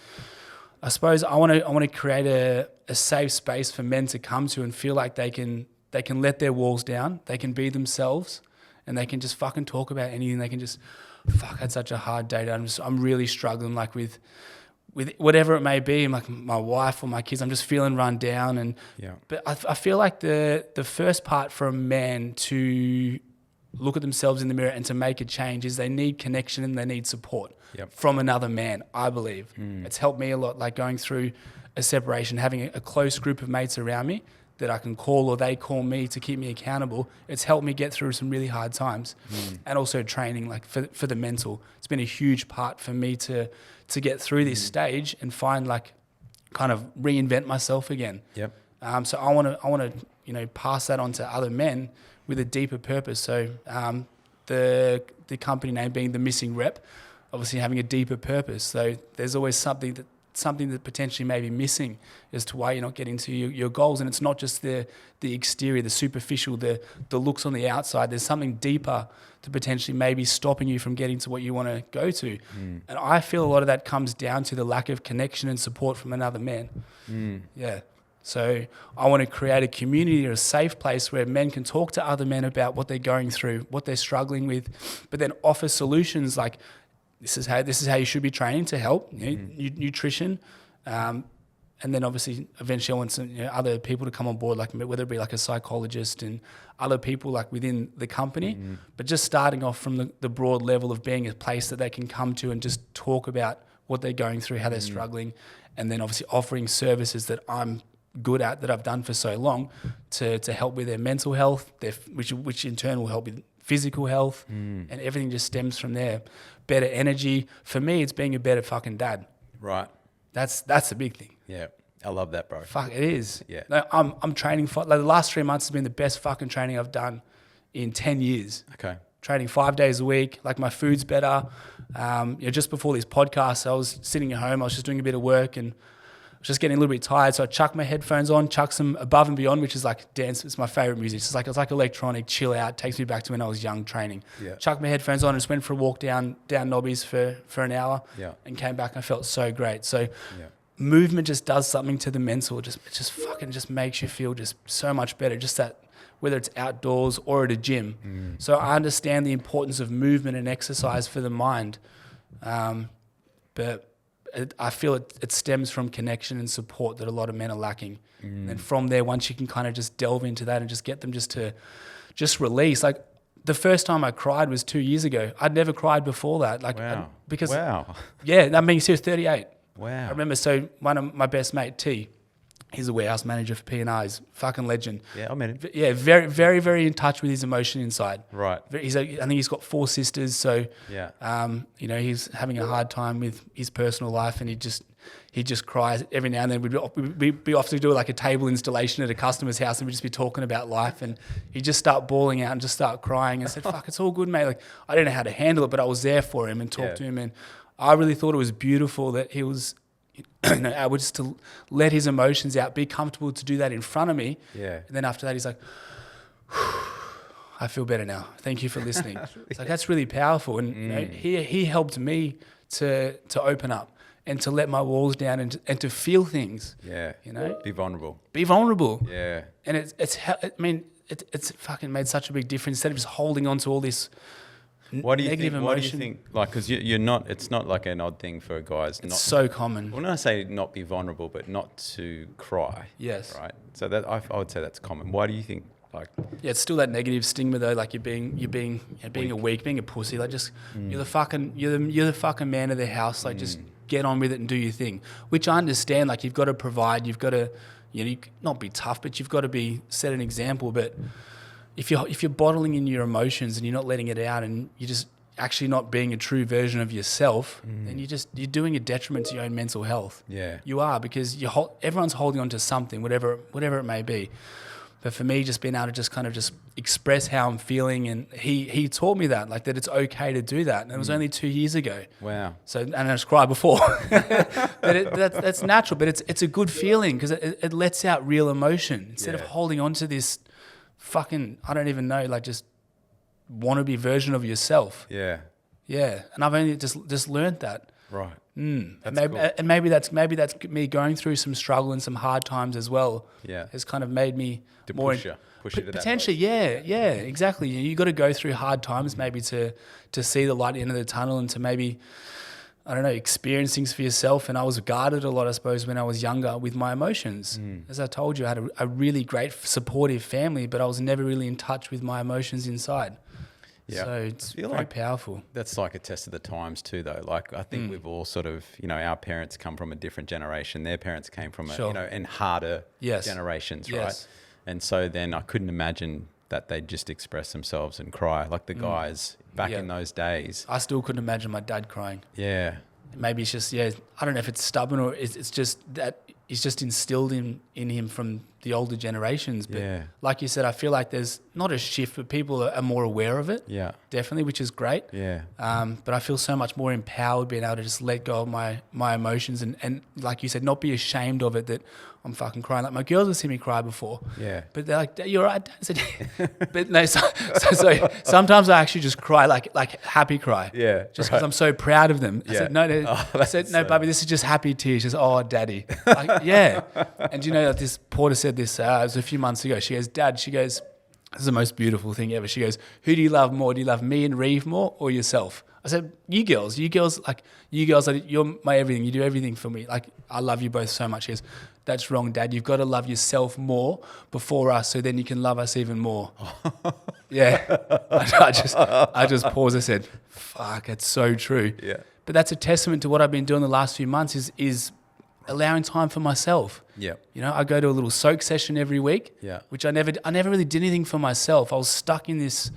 I suppose I want to create a safe space for men to come to and feel like they can let their walls down, they can be themselves, and they can just fucking talk about anything. They can just, fuck, I had such a hard day. I'm really struggling, like with whatever it may be, like my wife or my kids. I'm just feeling run down, but I feel like the first part for a man to look at themselves in the mirror and to make a change is they need connection and they need support from another man, I believe. It's helped me a lot, like going through a separation, having a close group of mates around me that I can call or they call me to keep me accountable. It's helped me get through some really hard times. And also training, like for the mental. It's been a huge part for me to get through this stage and find, like, kind of reinvent myself again. So I want to pass that on to other men with a deeper purpose. So the company name being The Missing Rep, obviously having a deeper purpose. So there's always something that potentially may be missing as to why you're not getting to your goals. And it's not just the exterior, the superficial, the looks on the outside. There's something deeper to potentially maybe stopping you from getting to what you want to go to. And I feel a lot of that comes down to the lack of connection and support from another man. So I want to create a community or a safe place where men can talk to other men about what they're going through, what they're struggling with, but then offer solutions like, this is how you should be training to help, nutrition. And then obviously eventually I want some, other people to come on board, like whether it be like a psychologist and other people like within the company, but just starting off from the broad level of being a place that they can come to and just talk about what they're going through, how they're struggling, and then obviously offering services that I'm good at, that I've done for so long, to help with their mental health, which in turn will help with physical health, and everything just stems from there. Better energy. For me, it's being a better fucking dad. Right. That's a big thing. Yeah. I love that, bro. Fuck, it is. Yeah. No, I'm training for, like, the last 3 months has been the best fucking training I've done in 10 years. Okay. Training 5 days a week. Like, my food's better. Just before this podcast, I was sitting at home. I was just doing a bit of work and just getting a little bit tired, so I chucked my headphones on, chucked some Above and Beyond, which is like dance. It's my favorite music. It's like electronic chill out. Takes me back to when I was young training. Chucked my headphones on and just went for a walk down Nobbies for an hour. And came back and I felt so great. So movement just does something to the mental. It just fucking just makes you feel just so much better. Just that, whether it's outdoors or at a gym. So I understand the importance of movement and exercise for the mind, but I feel it stems from connection and support that a lot of men are lacking. And from there, once you can kind of just delve into that and just get them to release. Like, the first time I cried was 2 years ago. I'd never cried before that. Like, yeah, I'm being serious, 38. Wow. I remember, so one of my best mate, T, he's a warehouse manager for P&R. He's a fucking legend. Yeah, I met him. Yeah, very, very, very in touch with his emotion inside. Right. I think he's got 4 sisters, so yeah. He's having a hard time with his personal life, and he just cries every now and then. We'd be off to do like a table installation at a customer's house, and we'd just be talking about life, and he'd just start bawling out and just start crying. I said, "Fuck, it's all good, mate." Like, I didn't know how to handle it, but I was there for him and talked to him, and I really thought it was beautiful that he was able just to let his emotions out, be comfortable to do that in front of me. Yeah. And then after that, he's like, I feel better now. Thank you for listening. It's like, that's really powerful. And he helped me to open up and to let my walls down and to feel things. Yeah. Be vulnerable. Be vulnerable. Yeah. And it's fucking made such a big difference instead of just holding on to all this negative emotion. What do you think? Like, because you're not, it's not like an odd thing for guys. It's so common. When I say not be vulnerable, but not to cry. Yes. Right. So that I would say that's common. Why do you think? Like, yeah, it's still that negative stigma though. Like, you're being a weak, being a pussy. Like, just you're the fucking man of the house. Like, just get on with it and do your thing. Which I understand. Like, you've got to provide. You've got to, you not be tough, but you've got to set an example. But if you're bottling in your emotions and you're not letting it out, and you're just actually not being a true version of yourself, then you're doing a detriment to your own mental health. Yeah, you are, because everyone's holding on to something, whatever it may be. But for me, just being able to just kind of just express how I'm feeling, and he taught me that, like that it's okay to do that. And it was only 2 years ago. Wow. So, and I just cried before. That's natural, but it's a good feeling because it lets out real emotion instead of holding on to this fucking, I don't even know, like just wannabe version of yourself. Yeah. Yeah. And I've only just learned that. Right. That's cool. And maybe that's me going through some struggle and some hard times as well. Yeah. Has kind of made me To more push you to that potentially. place. Yeah, exactly. You got to go through hard times maybe to see the light at the end of the tunnel, and to maybe, I don't know, experience things for yourself. And I was guarded a lot, I suppose, when I was younger with my emotions. As I told you, I had a really great supportive family, but I was never really in touch with my emotions inside. Yeah. So it's very powerful. That's like a test of the times too, though. Like I think we've all sort of, our parents come from a different generation. Their parents came from and harder generations, right? And so then I couldn't imagine that they'd just express themselves and cry like the guys back in those days. I still couldn't imagine my dad crying. Yeah. Maybe it's just, I don't know if it's stubborn or it's just that it's just instilled in him from the older generations. But like you said, I feel like there's not a shift, but people are more aware of it. Yeah. Definitely, which is great. Yeah. But I feel so much more empowered being able to just let go of my emotions and like you said, not be ashamed of it that I'm fucking crying. Like my girls have seen me cry before. Yeah. But they're like, "You're right, Dad." I said, but no, so sometimes I actually just cry like happy cry. Yeah. Just because I'm so proud of them. I Yeah. said, no, Bubby, this is just happy tears. She says, "Oh, Daddy." Like, yeah. And this Porter said this, it was a few months ago. She goes, "Dad," she goes, "this is the most beautiful thing ever." She goes, "Who do you love more? Do you love me and Reeve more or yourself?" I said, you girls, you're my everything. You do everything for me. Like, I love you both so much. She goes, "That's wrong, Dad. You've got to love yourself more before us, so then you can love us even more." Yeah. I just paused and said, fuck, it's so true. Yeah. But that's a testament to what I've been doing the last few months is allowing time for myself. Yeah. I go to a little soak session every week, which I never really did anything for myself. I was stuck in this,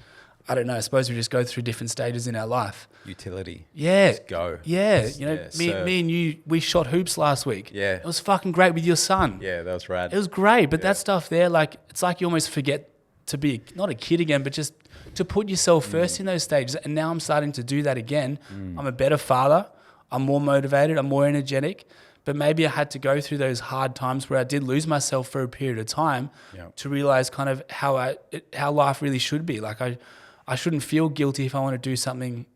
I don't know, I suppose we just go through different stages in our life. Utility. Yeah. Just go. Yeah. Me and you, we shot hoops last week. Yeah. It was fucking great with your son. Yeah, that was rad. It was great. But that stuff there, like, it's like you almost forget to be, not a kid again, but just to put yourself first in those stages. And now I'm starting to do that again. I'm a better father. I'm more motivated. I'm more energetic. But maybe I had to go through those hard times where I did lose myself for a period of time to realize kind of how life really should be. Like I shouldn't feel guilty if I want to do something,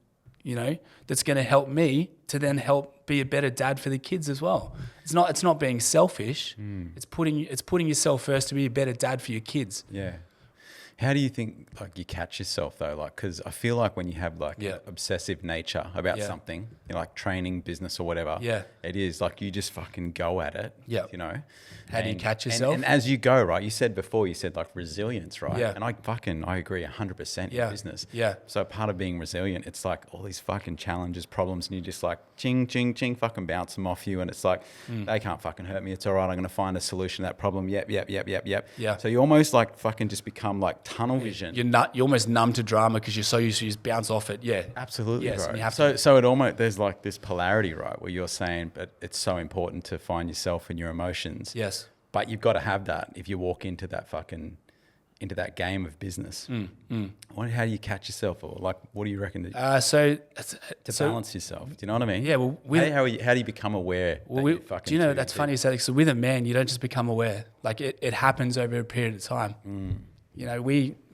that's going to help me to then help be a better dad for the kids as well. It's not being selfish. It's putting yourself first to be a better dad for your kids. Yeah. How do you think you catch yourself though? Because I feel like when you have an obsessive nature about something, like training, business or whatever, it is like you just fucking go at it. Yeah. How do you catch yourself? And as you go, right? You said resilience, right? Yeah. And I agree 100% in business. Yeah. So part of being resilient, it's like all these fucking challenges, problems, and you just like ching, ching, ching, fucking bounce them off you. And it's like, they can't fucking hurt me. It's all right. I'm going to find a solution to that problem. Yep. Yeah. So you almost fucking just become tunnel vision. You're almost numb to drama because you're so used to just bounce off it. Yeah. Absolutely. Yes, right. and you have so it almost, there's this polarity, right? Where you're saying, but it's so important to find yourself and your emotions. Yes. But you've got to have that if you walk into that game of business. How do you catch yourself, or what do you reckon to balance yourself? Do you know what I mean? Yeah. Well, how do you become aware? Do you know that's funny you say? So with a man, you don't just become aware. Like it happens over a period of time.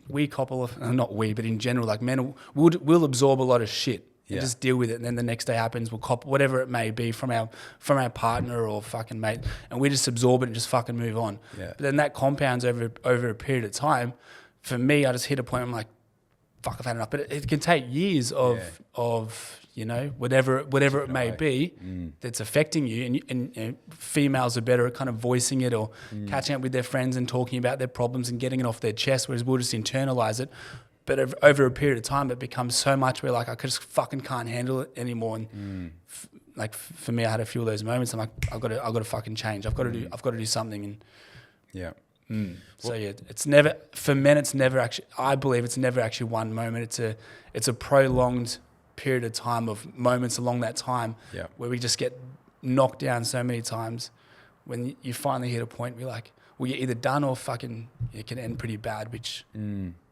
We couple, not we, but in general, like men will absorb a lot of shit. And just deal with it, and then the next day happens, we'll cop whatever it may be from our partner or fucking mate, and we just absorb it and just fucking move on. Yeah. But then that compounds over a period of time. For me, I just hit a point where I'm like, fuck, I've had enough. But it can take years of whatever it may be that's affecting you. And females are better at kind of voicing it or catching up with their friends and talking about their problems and getting it off their chest, whereas we'll just internalize it. But over a period of time, it becomes so much where I just fucking can't handle it anymore. And for me, I had a few of those moments. I'm like, I've got to fucking change. I've got to do something. And so it's never, for men. It's never actually. I believe it's never actually one moment. It's a prolonged period of time of moments along that time where we just get knocked down so many times. When you finally hit a point where you're like, well, you're either done or fucking it can end pretty bad, which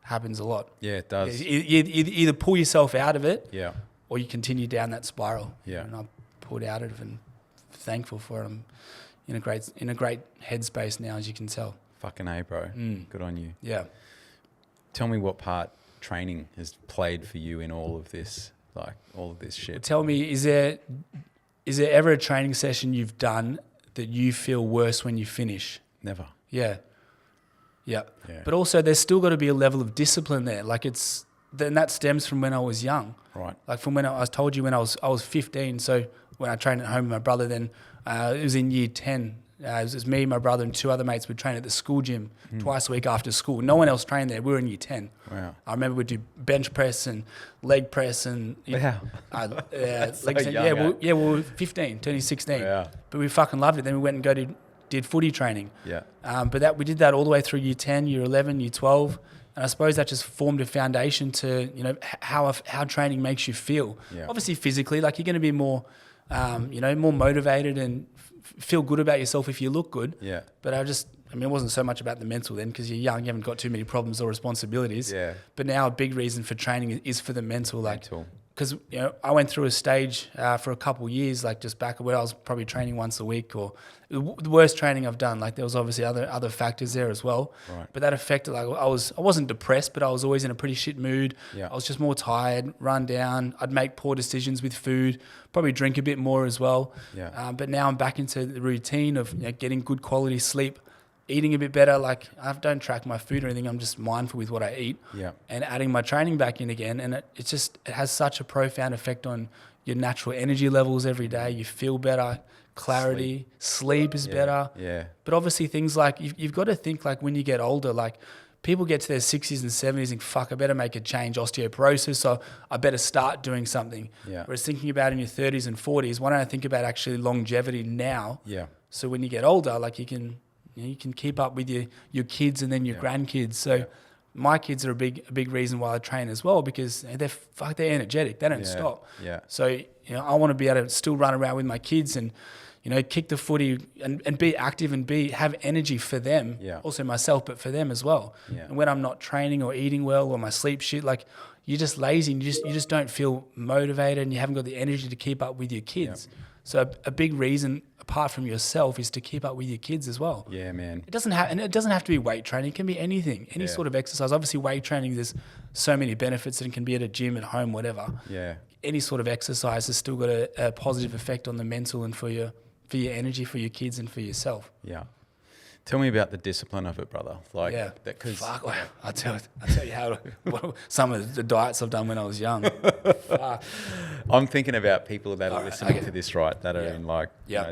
happens a lot. Yeah, it does. You either pull yourself out of it, Yeah. or you continue down that spiral. Yeah. And I pulled out of it and thankful for it. I'm in a great headspace now, as you can tell. Fucking A, bro. Good on you. Yeah. Tell me what part training has played for you in all of this, like all of this shit. Tell me, is there ever a training session you've done that you feel worse when you finish? Never. Yeah. Yeah. Yeah. But also there's still got to be a level of discipline there. Like then that stems from when I was young. Right. Like from when I told you when I was 15. So when I trained at home with my brother, then it was in year 10. It was me, my brother, and two other mates would train at the school gym twice a week after school. No one else trained there. We were in year 10. Wow. I remember we'd do bench press and leg press and Wow. legs. Young, we were 15, turning 16. Yeah. But we fucking loved it. Then we went and did footy training. Yeah. But we did that all the way through year 10, year 11, year 12. And I suppose that just formed a foundation to, how training makes you feel. Yeah. Obviously physically, like you're going to be more, more motivated and feel good about yourself if you look good. Yeah. But it wasn't so much about the mental then because you're young, you haven't got too many problems or responsibilities. Yeah. But now a big reason for training is for the mental. Mental. Because I went through a stage for a couple of years, like just back where I was probably training once a week, or the worst training I've done. Like there was obviously other factors there as well, Right. but that affected. Like I wasn't depressed, but I was always in a pretty shit mood. Yeah. I was just more tired, run down. I'd make poor decisions with food, probably drink a bit more as well. Yeah. But now I'm back into the routine of getting good quality sleep, eating a bit better. Like I don't track my food or anything. I'm just mindful with what I eat. Yeah. And adding my training back in again. And it has such a profound effect on your natural energy levels every day. You feel better, clarity, sleep is better. Yeah. But obviously things like you've got to think like when you get older, like people get to their 60s and 70s and think, fuck, I better make a change, osteoporosis, so I better start doing something. Yeah. Whereas thinking about in your 30s and 40s, why don't I think about actually longevity now? Yeah. So when you get older, like you can keep up with your kids and then your grandkids. So my kids are a big reason why I train as well, because they're energetic. They don't stop. Yeah. So I want to be able to still run around with my kids and kick the footy and be active and have energy for them. Yeah. Also myself, but for them as well. Yeah. And when I'm not training or eating well or my sleep shit, like you're just lazy and you just don't feel motivated and you haven't got the energy to keep up with your kids. Yeah. So a big reason apart from yourself is to keep up with your kids as well. Yeah, man. It doesn't have to be weight training. It can be anything, any sort of exercise. Obviously, weight training, there's so many benefits. It can be at a gym, at home, whatever. Yeah. Any sort of exercise has still got a positive effect on the mental and for your energy, for your kids, and for yourself. Yeah. Tell me about the discipline of it, brother. Like, because I'll tell you some of the diets I've done when I was young. I'm thinking about people that are listening to this, right? That are in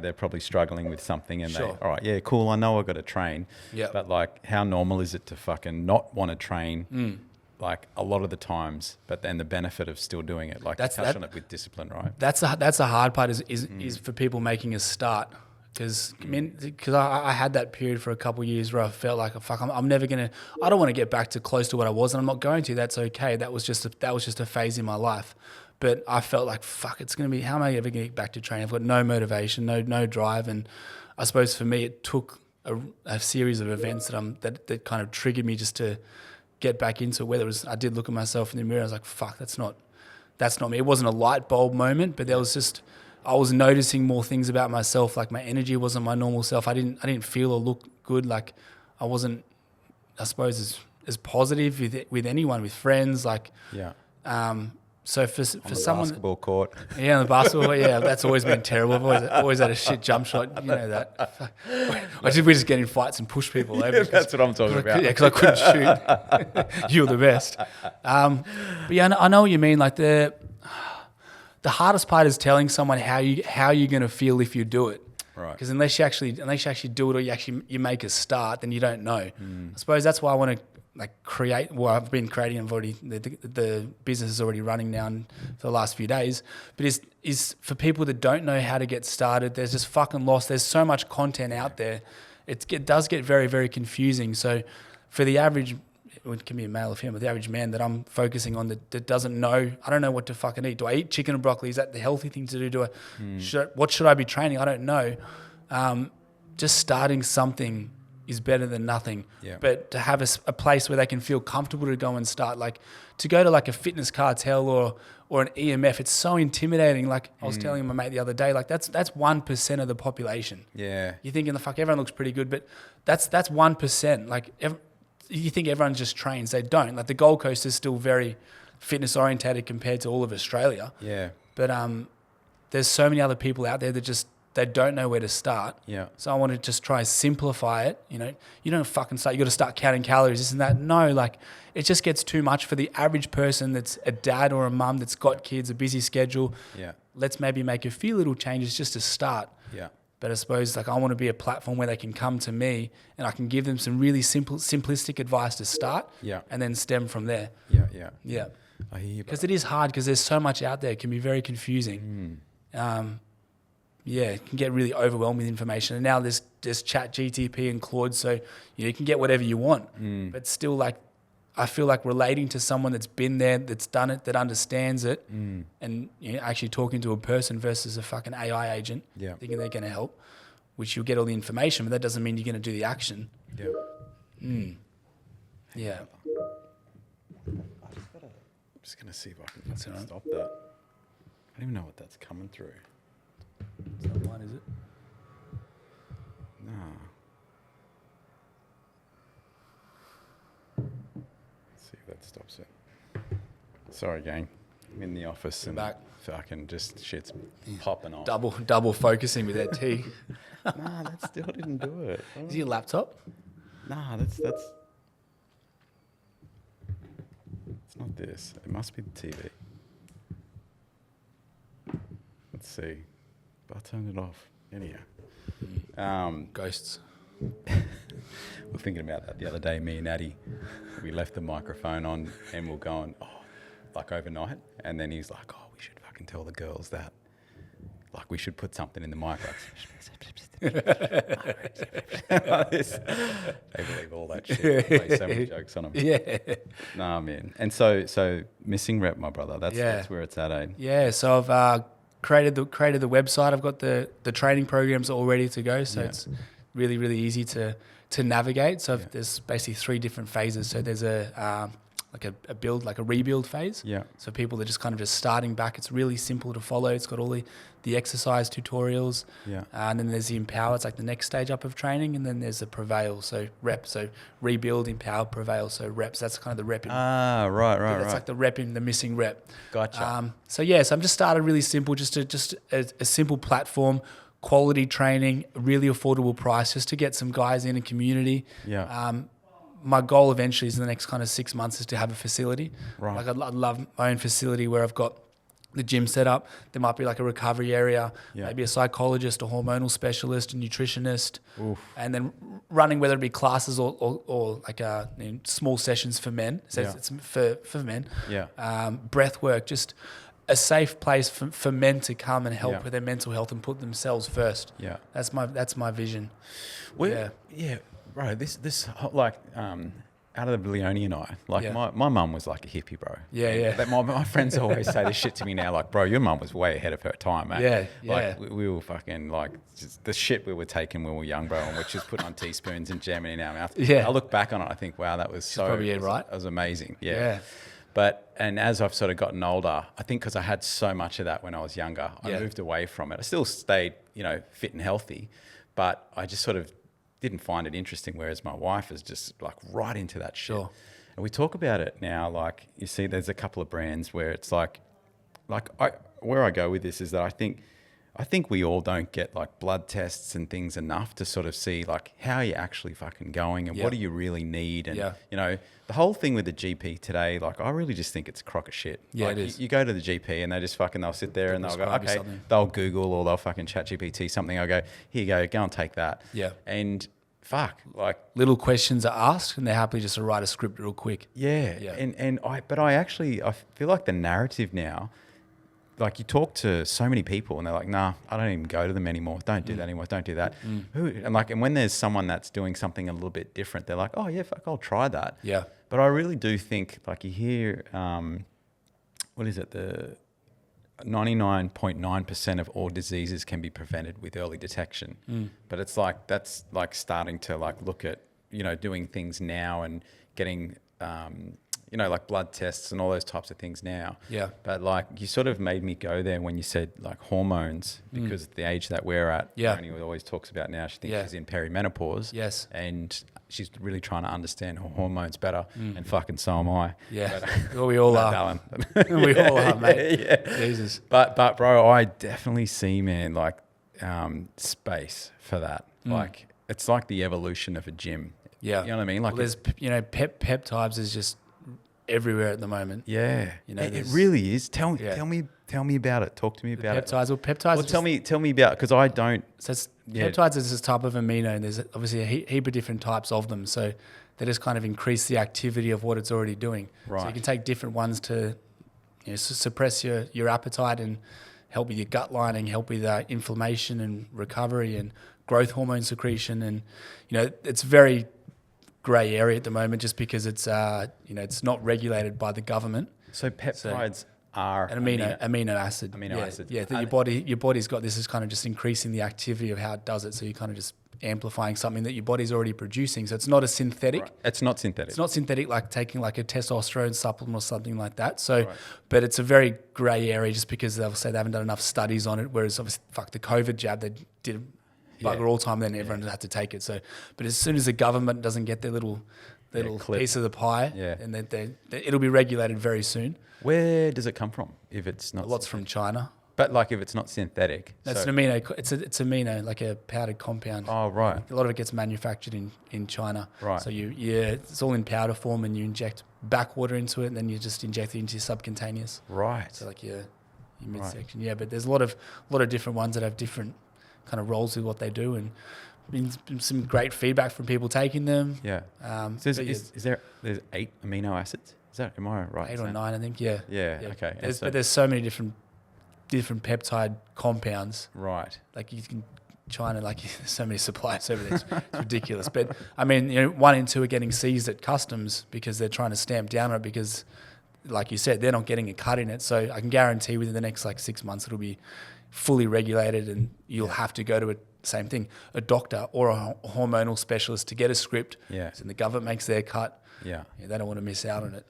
they're probably struggling with something, and all right, yeah, cool. I know I've got to train, but like, how normal is it to fucking not want to train? Like a lot of the times, but then the benefit of still doing it, like touch on it with discipline, right? That's the hard part is for people making a start. Because I had that period for a couple of years where I felt like I'm never gonna. I don't want to get back to close to what I was, and I'm not going to. That's okay. That was just a phase in my life. But I felt like it's gonna be. How am I ever gonna get back to training? I've got no motivation, no drive, and I suppose for me it took a series of events that kind of triggered me just to get back into it. Whether it was I did look at myself in the mirror, I was like, that's not me. It wasn't a light bulb moment, but there was just. I was noticing more things about myself, like my energy wasn't my normal self. I didn't feel or look good. Like I wasn't, I suppose, as positive with anyone, with friends. Like, so for someone, basketball court, on the basketball, that's always been terrible. I've always had a shit jump shot. You know that. We just get in fights and push people over. That's what I'm talking about. Yeah, because I couldn't shoot. You were the best. But I know what you mean. Like the hardest part is telling someone how you're going to feel if you do it. Right. Because unless you actually do it, or you make a start, then you don't know. I suppose that's why I want to create. Well, I've been creating. I've already the business is already running now for the last few days. But is for people that don't know how to get started. There's just fucking lost. There's so much content out there. It does get very, very confusing. So for the average. It can be a male or female, the average man that I'm focusing on that doesn't know, I don't know what to fucking eat. Do I eat chicken and broccoli? Is that the healthy thing to do? What should I be training? I don't know. Just starting something is better than nothing. Yeah. But to have a place where they can feel comfortable to go and start, like to go to like a fitness cartel or an EMF, it's so intimidating. Like I was telling my mate the other day, like that's 1% of the population. Yeah. You're thinking, the fuck, everyone looks pretty good, but that's 1%. Like you think everyone just trains. They don't. Like the Gold Coast is still very fitness orientated compared to all of Australia. Yeah. But there's so many other people out there that they don't know where to start. Yeah. So I want to just try and simplify it. You know, you don't fucking start. You got to start counting calories, this and that. No, like it just gets too much for the average person that's a dad or a mum that's got kids, a busy schedule. Yeah. Let's maybe make a few little changes just to start. Yeah. But I suppose like I want to be a platform where they can come to me and I can give them some really simplistic advice to start. Yeah. And then stem from there. Yeah. Yeah. Yeah. I hear you. Because it is hard because there's so much out there. It can be very confusing. Yeah, it can get really overwhelmed with information. And now there's Chat GTP and Claude, so you can get whatever you want. But still, like, I feel like relating to someone that's been there, that's done it, that understands it, and actually talking to a person versus a fucking AI agent, thinking they're going to help, which you'll get all the information, but that doesn't mean you're going to do the action. Yeah. Yeah. I'm just going to see if I can stop that. I don't even know what that's coming through. It's not mine, is it? No. Let's see if that stops it. Sorry, gang. I'm in the office and back. Fucking just shit's popping off. Double focusing with that T. Nah, that still didn't do it. Is it your laptop? Nah, that's. It's not this. It must be the TV. Let's see. I turned it off. Anyhow. Ghosts. We're thinking about that the other day, me and Addie. We left the microphone on and we're going, like overnight. And then he's like, we should fucking tell the girls that. Like, we should put something in the mic. Like this. They believe all that shit. Play so many jokes on them. Yeah. Nah, man. And so missing rep, my brother. That's where it's at, eh? Yeah. So I've created the website. I've got the training programs all ready to go. So it's really, really easy to navigate. So there's basically 3 different phases. So there's a rebuild phase. Yeah. So people that are just kind of just starting back. It's really simple to follow. It's got all the exercise tutorials. Yeah. And then there's the empower. It's like the next stage up of training. And then there's the prevail. So rep. So rebuild, empower, prevail. So reps. That's kind of the rep. Right. That's like the rep in the missing rep. Gotcha. So I'm just started really simple, just a simple platform, quality training, really affordable price, just to get some guys in a community. Yeah. My goal eventually is in the next kind of 6 months is to have a facility. Right. Like I'd love my own facility where I've got the gym set up. There might be like a recovery area, maybe a psychologist, a hormonal specialist, a nutritionist, and then running whether it be classes or like small sessions for men. So it's for men. Yeah. Breath work, just a safe place for men to come and help with their mental health and put themselves first. Yeah. That's my vision. Well, yeah. Bro, this like out of the Leone and I, like my mum was like a hippie, bro. Yeah. But my friends always say this shit to me now, like, bro, your mum was way ahead of her time, mate. Yeah. Like we were fucking like just the shit we were taking when we were young, bro, and we're just putting on teaspoons and jamming in our mouth. Yeah. I look back on it, I think, wow, that was probably right. It was amazing. Yeah. And as I've sort of gotten older, I think because I had so much of that when I was younger, I moved away from it. I still stayed, fit and healthy, but I just sort of didn't find it interesting, whereas my wife is just like right into that shit. Sure. And we talk about it now, like you see there's a couple of brands where it's where I go with this is that I think we all don't get like blood tests and things enough to sort of see like how you're actually fucking going and what do you really need. And, the whole thing with the GP today, like I really just think it's a crock of shit. Yeah, like, it is. You go to the GP and they just they'll sit there and they'll go, okay, they'll Google or they'll fucking chat GPT something. I'll go, here you go and take that. Yeah. And fuck, like little questions are asked and they're happy just to write a script real quick. Yeah. But I feel like the narrative now, like you talk to so many people and they're like, nah, I don't even go to them anymore. Don't do that anymore. Don't do that. And when there's someone that's doing something a little bit different, they're like, oh yeah, fuck, I'll try that. Yeah. But I really do think like you hear, what is it? 99.9% of all diseases can be prevented with early detection. But it's like, that's like starting to like look at, you know, doing things now and getting, you know, like blood tests and all those types of things now. Yeah. But like, you sort of made me go there when you said like hormones, because the age that we're at, Tony always talks about now, she thinks she's in perimenopause. Yes. And she's really trying to understand her hormones better. And fucking so am I. Yeah. But, Well, we all are. Darling. We all are, mate. Yeah. Jesus. But bro, I definitely see, man, like space for that. Like, it's like the evolution of a gym. Yeah. You know what I mean? Like, well, there's, you know, peptides is just everywhere at the moment. yeah, You know, it really is. Tell me about it. Talk to me about Peptides. Well, peptides. Well, tell me about, because I don't. So peptides is this type of amino, and there's obviously a heap of different types of them. So they just kind of increase the activity of what it's already doing. Right. So you can take different ones to, you know, suppress your appetite and help with your gut lining, help with inflammation and recovery and growth hormone secretion. And, you know, it's very grey area at the moment just because it's, you know, it's not regulated by the government. So peptides are an amino acid. Amino acids. Yeah, that your body's got this is kind of just increasing the activity of how it does it. So you're kind of just amplifying something that your body's already producing. So it's not a synthetic. Right. It's not synthetic. It's not synthetic like taking like a testosterone supplement or something like that. So, but it's a very grey area just because they'll say they haven't done enough studies on it. Whereas obviously, the COVID jab, they did bugger all time, then everyone had to take it. So, but as soon as the government doesn't get their little piece of the pie, and then it'll be regulated very soon. Where does it come from if it's not? Lots from China. But like if it's not synthetic, that's an amino. It's amino, like a powdered compound. Oh right. A lot of it gets manufactured in China. Right. So it's all in powder form, and you inject backwater into it, and then you just inject it into your subcutaneous. Right. So like your midsection. Right. Yeah, but there's a lot of different ones that have different kind of roles with what they do, and been some great feedback from people taking them. Yeah. So there's 8 amino acids? Am I right? 8 or 9, I think. Yeah. Yeah. Okay. But there's so many different peptide compounds. Right. Like you can China, like there's so many suppliers over there. It's ridiculous. But I mean, you know, 1 in 2 are getting seized at customs because they're trying to stamp down on it because, like you said, they're not getting a cut in it. So I can guarantee within the next like 6 months it'll be fully regulated, and you'll have to go to a doctor or a hormonal specialist to get a script. Yeah. So the government makes their cut. Yeah. They don't want to miss out on it.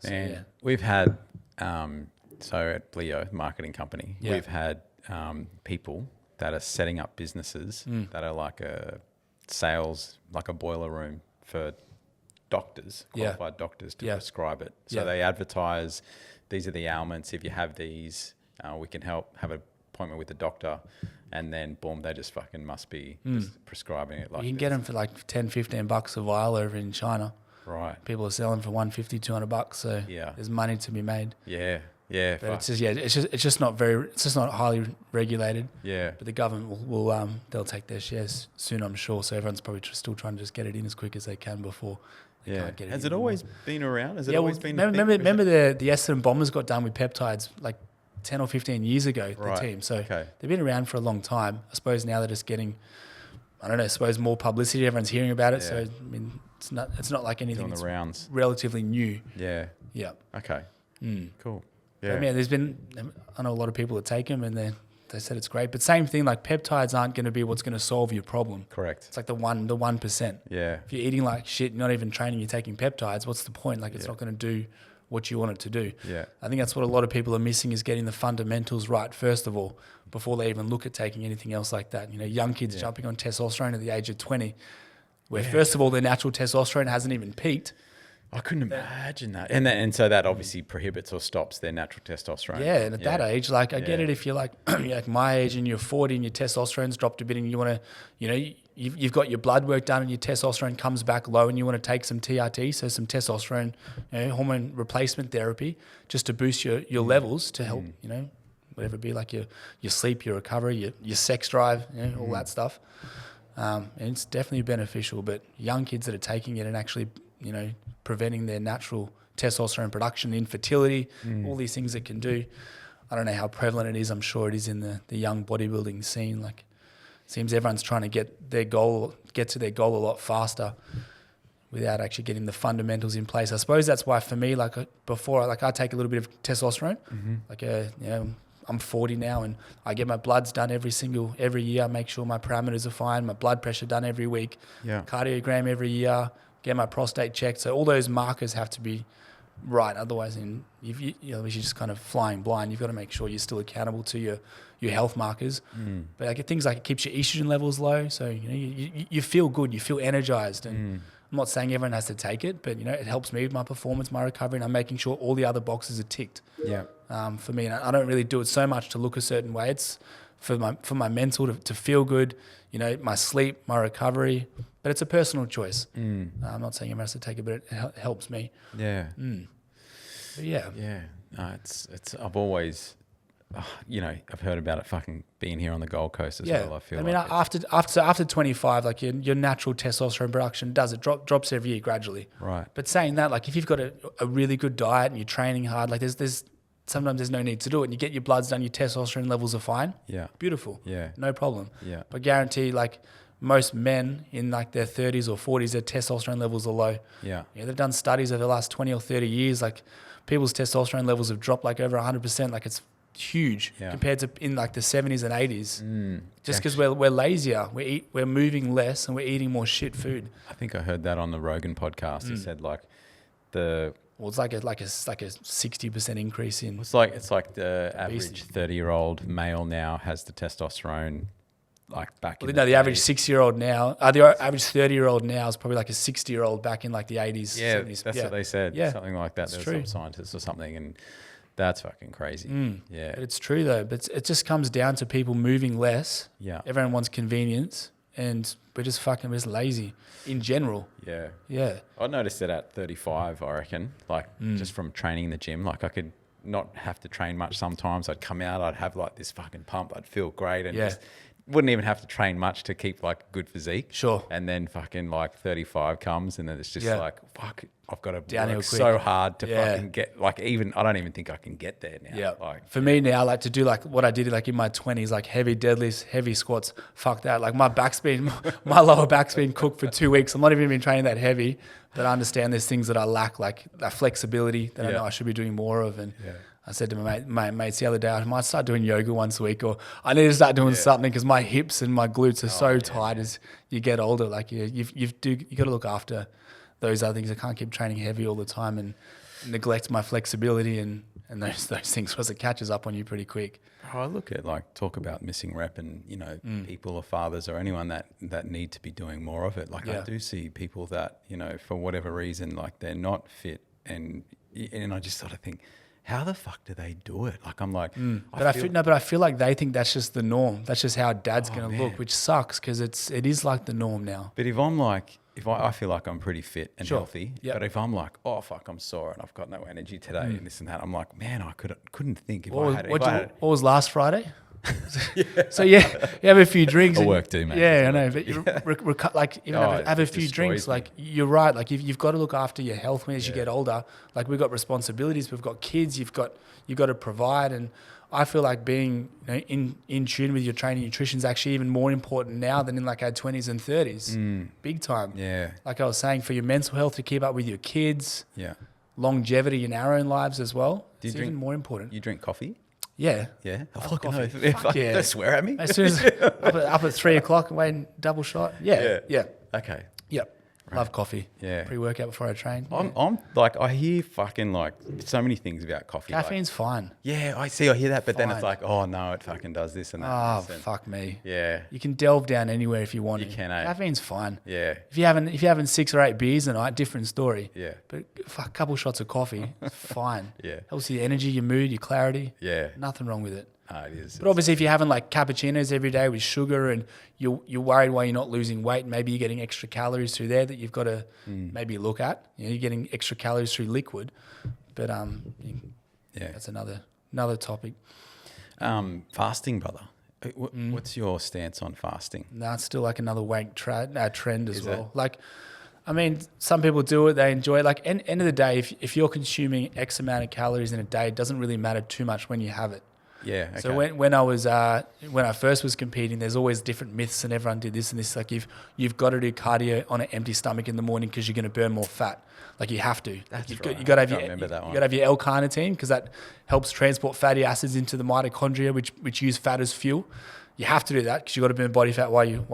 And we've had, so at Leo marketing company, we've had people that are setting up businesses that are like a sales, like a boiler room for doctors, qualified doctors to prescribe it. So they advertise, these are the ailments. If you have these, we can help. Have an appointment with the doctor, and then boom, they just fucking must be just prescribing it. Like you can get them for like $10-15 a vial over in China. Right. People are selling for $150-200. So there's money to be made. Yeah. Yeah. But it's just not highly regulated. Yeah. But the government will they'll take their shares soon, I'm sure. So everyone's probably still trying to just get it in as quick as they can before. Has it always been around? Has it always been? Remember the Essendon Bombers got done with peptides like 10 or 15 years ago, the team. So they've been around for a long time. I suppose now they're just getting, I don't know, I suppose more publicity. Everyone's hearing about it. So, I mean, it's not like anything that's rounds. Relatively new. Yeah. Yeah. Okay. Cool. Yeah. I mean, there's been, I know a lot of people that take them and they said it's great. But same thing, like peptides aren't going to be what's going to solve your problem. Correct. It's like the 1%. Yeah. If you're eating like shit, you're not even training, you're taking peptides, what's the point? Like it's not going to do what you want it to do. Yeah. I think that's what a lot of people are missing, is getting the fundamentals right first of all before they even look at taking anything else like that. You know, young kids jumping on testosterone at the age of 20, where first of all their natural testosterone hasn't even peaked. I couldn't imagine that. And so that obviously prohibits or stops their natural testosterone. Yeah, and at that age, like I get it if you're like, you're like my age and you're 40 and your testosterone's dropped a bit and you want to, you know, you've got your blood work done and your testosterone comes back low and you want to take some TRT, so some testosterone, you know, hormone replacement therapy, just to boost your levels to help, you know, whatever it be, like your sleep, your recovery, your sex drive, you know, all that stuff. And it's definitely beneficial, but young kids that are taking it and actually, you know, preventing their natural testosterone production, infertility, all these things it can do. I don't know how prevalent it is. I'm sure it is in the young bodybuilding scene. Like, it seems everyone's trying to get to their goal a lot faster without actually getting the fundamentals in place. I suppose that's why for me, like before, like I take a little bit of testosterone, like I'm 40 now, and I get my bloods done every year. I make sure my parameters are fine. My blood pressure done every week. Yeah. Cardiogram every year. Get my prostate checked. So all those markers have to be right. Otherwise, you're just kind of flying blind. You've got to make sure you're still accountable to your health markers. But like things like it keeps your estrogen levels low, so you feel good, you feel energized. And I'm not saying everyone has to take it, but it helps me with my performance, my recovery, and I'm making sure all the other boxes are ticked. Yeah. For me, and I don't really do it so much to look a certain way. It's for my mental to feel good. My sleep, my recovery. But it's a personal choice. I'm not saying everyone has to take it, but it helps me. Yeah. But yeah. Yeah. No, it's. I've always, I've heard about it fucking being here on the Gold Coast as well. I mean, after 25, like your natural testosterone production drops every year gradually. Right. But saying that, like if you've got a really good diet and you're training hard, like sometimes there's no need to do it. And you get your bloods done, your testosterone levels are fine. Yeah. Beautiful. Yeah. No problem. Yeah. But guarantee, like most men in like their 30s or 40s, their testosterone levels are low. Yeah. They've done studies over the last 20 or 30 years. Like people's testosterone levels have dropped like over 100%. Like it's huge compared to in like the 70s and 80s. Just because we're lazier, we're moving less and we're eating more shit food. I think I heard that on the Rogan podcast. He said like it's like a 60% increase in. It's like the average 30-year-old male now has the testosterone like back. The average 6-year-old now, the average 30-year-old now is probably like a 60-year-old back in like the 80s. Yeah, 70s. that's what they said. Yeah, something like that. There was some scientists or something, and that's fucking crazy. Yeah, but it's true though. But it just comes down to people moving less. Yeah, everyone wants convenience, and we're just lazy in general. Yeah, yeah. I noticed it at 35. I reckon, like just from training in the gym, like I could not have to train much. Sometimes I'd come out, I'd have like this fucking pump, I'd feel great, and just wouldn't even have to train much to keep like good physique. Sure. And then fucking like 35 comes, and then it's just like, fuck, I've got to downhill work quick. so hard to fucking get like I don't even think I can get there now. Yeah. Like for me now, like to do like what I did like in my 20s, like heavy deadlifts, heavy squats. Fuck that. Like my my lower back's been cooked for 2 weeks. I'm not even been training that heavy, but I understand there's things that I lack, like that flexibility that I know I should be doing more of. And I said to my mates the other day, I might start doing yoga once a week, or I need to start doing something because my hips and my glutes are so tight as you get older. Like you got to look after those other things. I can't keep training heavy all the time and neglect my flexibility and those things, because it catches up on you pretty quick. I look at talk about missing rep, and people or fathers or anyone that need to be doing more of it. Like I do see people that for whatever reason, like they're not fit, and I just sort of think, how the fuck do they do it? Like I'm like, but I feel like they think that's just the norm. That's just how dad's going to look, which sucks because it is like the norm now. But if I'm like, I feel like I'm pretty fit and healthy, but if I'm like, oh fuck, I'm sore and I've got no energy today and this and that, I'm like, man, I couldn't think what was last Friday? So you have a few drinks. I work too, man. Yeah, I know. But you have a few drinks. Like you're right. Like you've got to look after your health as you get older. Like we've got responsibilities. We've got kids. You've got to provide. And I feel like being in tune with your training, nutrition is actually even more important now than in like our 20s and 30s. Big time. Yeah. Like I was saying, for your mental health, to keep up with your kids. Yeah. Longevity in our own lives as well. It's even more important. You drink coffee? Yeah. Yeah. I love coffee. Don't swear at me. As soon as up at 3 o'clock and waiting double shot. Yeah. Okay. Yep. Right. Love coffee. Yeah. Pre-workout before I train. I'm like, I hear fucking like so many things about coffee. Caffeine's fine. Yeah, I hear that, but then it's like, oh no, it fucking does this and that. Oh, fuck me. Yeah. You can delve down anywhere if you want to. You can, Caffeine's fine. Yeah. If you're having 6 or 8 beers a night, different story. Yeah. But a couple shots of coffee, it's fine. Yeah. Helps your energy, your mood, your clarity. Yeah. Nothing wrong with it. It is. But obviously, if you're having like cappuccinos every day with sugar and you're worried why you're not losing weight, maybe you're getting extra calories through there that you've got to maybe look at. You're getting extra calories through liquid. But that's another topic. Fasting, brother. What's your stance on fasting? No, it's still like another wank trend as well. Like, I mean, some people do it, they enjoy it. Like, end of the day, if you're consuming X amount of calories in a day, it doesn't really matter too much when you have it. Yeah. Okay. So when I first was competing, there's always different myths, and everyone did this and this. Like you've got to do cardio on an empty stomach in the morning because you're going to burn more fat. Like you have to. That's You've right. got to have I remember that one. You got to have your L-carnitine because that helps transport fatty acids into the mitochondria, which use fat as fuel. You have to do that because you've got to burn body fat while you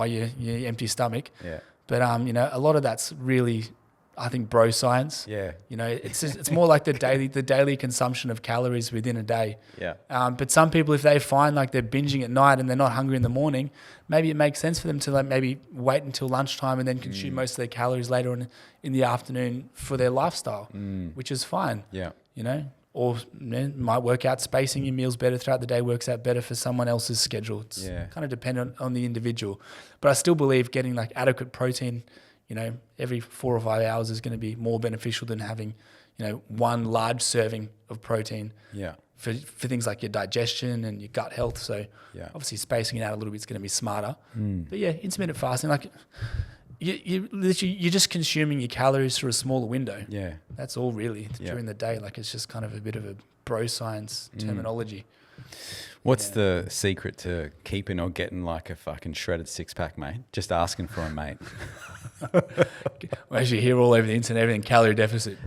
empty stomach. Yeah. But a lot of that's really, I think, bro science. Yeah. It's more like the daily consumption of calories within a day. Yeah. But some people, if they find like they're binging at night and they're not hungry in the morning, maybe it makes sense for them to like maybe wait until lunchtime and then consume most of their calories later on in the afternoon for their lifestyle, which is fine. Yeah. Or might work out spacing your meals better throughout the day works out better for someone else's schedule. It's kind of dependent on the individual. But I still believe getting like adequate protein, every 4 or 5 hours is going to be more beneficial than having, one large serving of protein. Yeah. For things like your digestion and your gut health. So obviously spacing it out a little bit is going to be smarter. But yeah, intermittent fasting, like you're just consuming your calories through a smaller window. Yeah. That's all really during the day. Like it's just kind of a bit of a bro science terminology. What's the secret to keeping or getting like a fucking shredded 6-pack, mate? Just asking for a mate. Well, as you hear all over the internet, everything calorie deficit.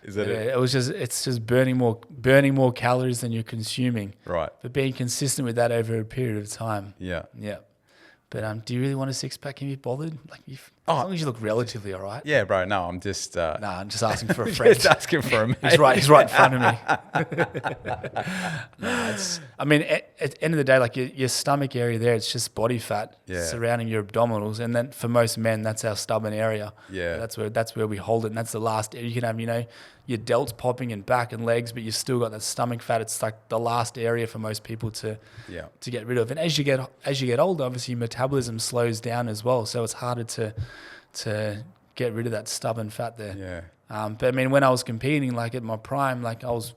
Is that it? It's just burning more calories than you're consuming. Right. But being consistent with that over a period of time. Yeah. Yeah. But do you really want a 6-pack? Can you be bothered? Like, as long as you look relatively all right. Yeah, bro. No, I'm just... I'm just asking for a friend. Just asking for a mate. He's right in front of me. At the end of the day, like your stomach area there, it's just body fat surrounding your abdominals. And then for most men, that's our stubborn area. Yeah. That's where we hold it. And that's the last area. You can have, your delts popping and back and legs, but you've still got that stomach fat. It's like the last area for most people to get rid of. And as you get older, obviously your metabolism slows down as well. So it's harder to get rid of that stubborn fat there. Yeah. But when I was competing, like at my prime, like I was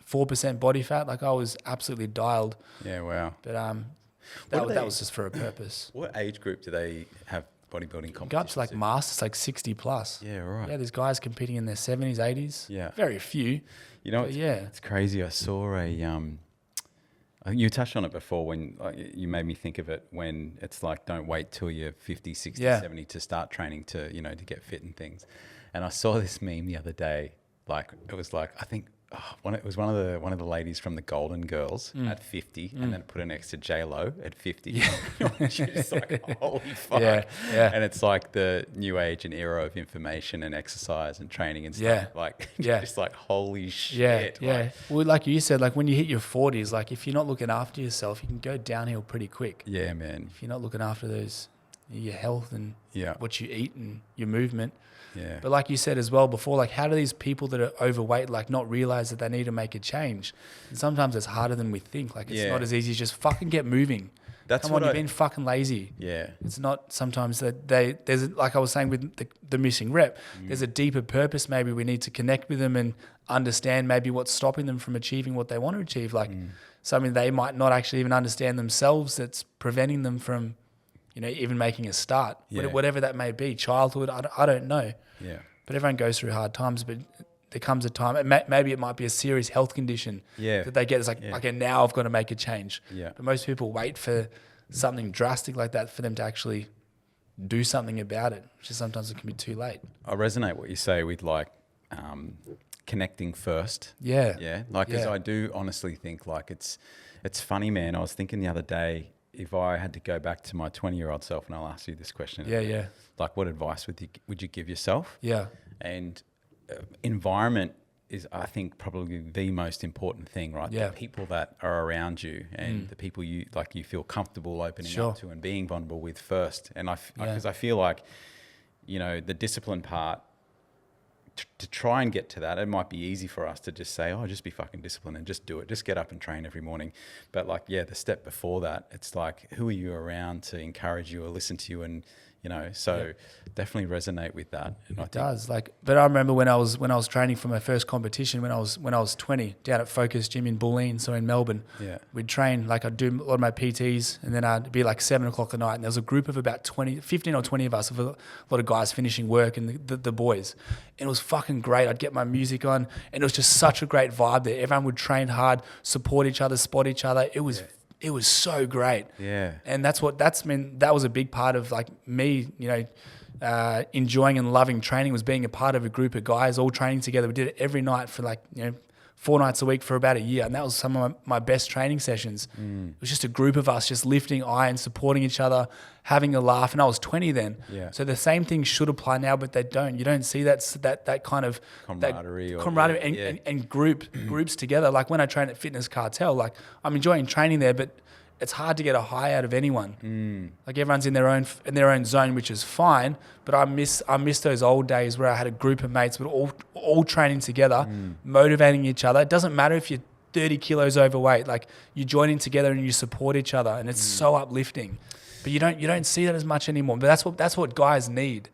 4% body fat. Like I was absolutely dialed. Yeah. Wow. But that was just for a purpose. What age group do they have bodybuilding competitions? Go up to like masters, like 60 plus. Yeah. Right. Yeah. There's guys competing in their 70s, 80s. Yeah. Very few. It's crazy. I saw I think you touched on it before when you made me think of it when it's like, don't wait till you're 50, 60, 70 to start training to get fit and things. And I saw this meme the other day. Like it was like, I think it was one of the ladies from the Golden Girls at 50 and then put it next to J-Lo at 50. Yeah. She's like, holy fuck. Yeah. And it's like the new age and era of information and exercise and training and stuff. Yeah. Like, Yeah. just like, holy shit. Yeah. Like, Well, like you said, like when you hit your 40s, like if you're not looking after yourself, you can go downhill pretty quick. yeah, man. If you're not looking after your health and Yeah. what you eat and your movement. Yeah. But like you said as well before, like how do these people that are overweight like not realize that they need to make a change? And sometimes it's harder than we think. Like it's not as easy as just fucking get moving. Come on, you've been fucking lazy. Yeah. It's not sometimes that there's like I was saying with the missing rep, there's a deeper purpose. Maybe we need to connect with them and understand maybe what's stopping them from achieving what they want to achieve. Like something they might not actually even understand themselves that's preventing them from even making a start, whatever that may be, childhood, I don't know. Yeah. But everyone goes through hard times, but there comes a time, maybe it might be a serious health condition that they get. It's like, okay, now I've got to make a change. Yeah. But most people wait for something drastic like that for them to actually do something about it, which is sometimes it can be too late. I resonate what you say with like connecting first. Yeah. Yeah. Like, because I do honestly think like it's funny, man. I was thinking the other day, if I had to go back to my 20-year-old self, and I'll ask you this question. Yeah. Like, what advice would you give yourself? Yeah. And environment is, I think, probably the most important thing, right? Yeah. The people that are around you and the people you feel comfortable opening up to and being vulnerable with first. And because I feel like, the discipline part, to try and get to that, it might be easy for us to just say, just be fucking disciplined and just do it. Just get up and train every morning. But the step before that, it's like, who are you around to encourage you or listen to you and, you know, so definitely resonate with that. And It does. But I remember when I was training for my first competition when I was 20 down at Focus Gym in Bulleen, so in Melbourne. Yeah. We'd train, like I'd do a lot of my PTs, and then I'd be like 7 o'clock at night, and there was a group of about 15 or 20 of us, of a lot of guys finishing work, and the boys. And it was fucking great. I'd get my music on, and it was just such a great vibe there. Everyone would train hard, support each other, spot each other. It was so great. Yeah. And that was a big part of like me, you know, enjoying and loving training, was being a part of a group of guys all training together. We did it every night for like, you know, 4 nights a week for about a year. And that was some of my best training sessions. It was just a group of us just lifting iron, supporting each other, having a laugh. And I was 20 then. Yeah. So the same things should apply now, but they don't. You don't see that kind of camaraderie, and groups together. Like when I train at Fitness Cartel, like I'm enjoying training there, but it's hard to get a high out of anyone. Like everyone's in their own zone, which is fine. But I miss those old days where I had a group of mates, but all training together, motivating each other. It doesn't matter if you're 30 kilos overweight. Like you join in together and you support each other, and it's so uplifting. But you don't see that as much anymore. But that's what guys need.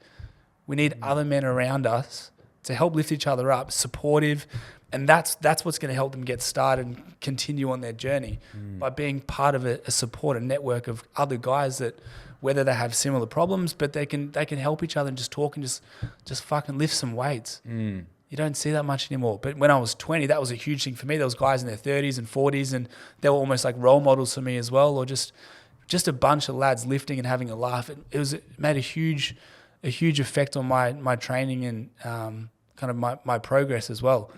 We need other men around us to help lift each other up, supportive. And that's what's going to help them get started and continue on their journey by being part of a support, a network of other guys that, whether they have similar problems, but they can help each other and just talk and just fucking lift some weights. You don't see that much anymore. But when I was 20, that was a huge thing for me. There was guys in their 30s and 40s, and they were almost like role models for me as well, or just a bunch of lads lifting and having a laugh. It made a huge effect on my training and kind of my progress as well.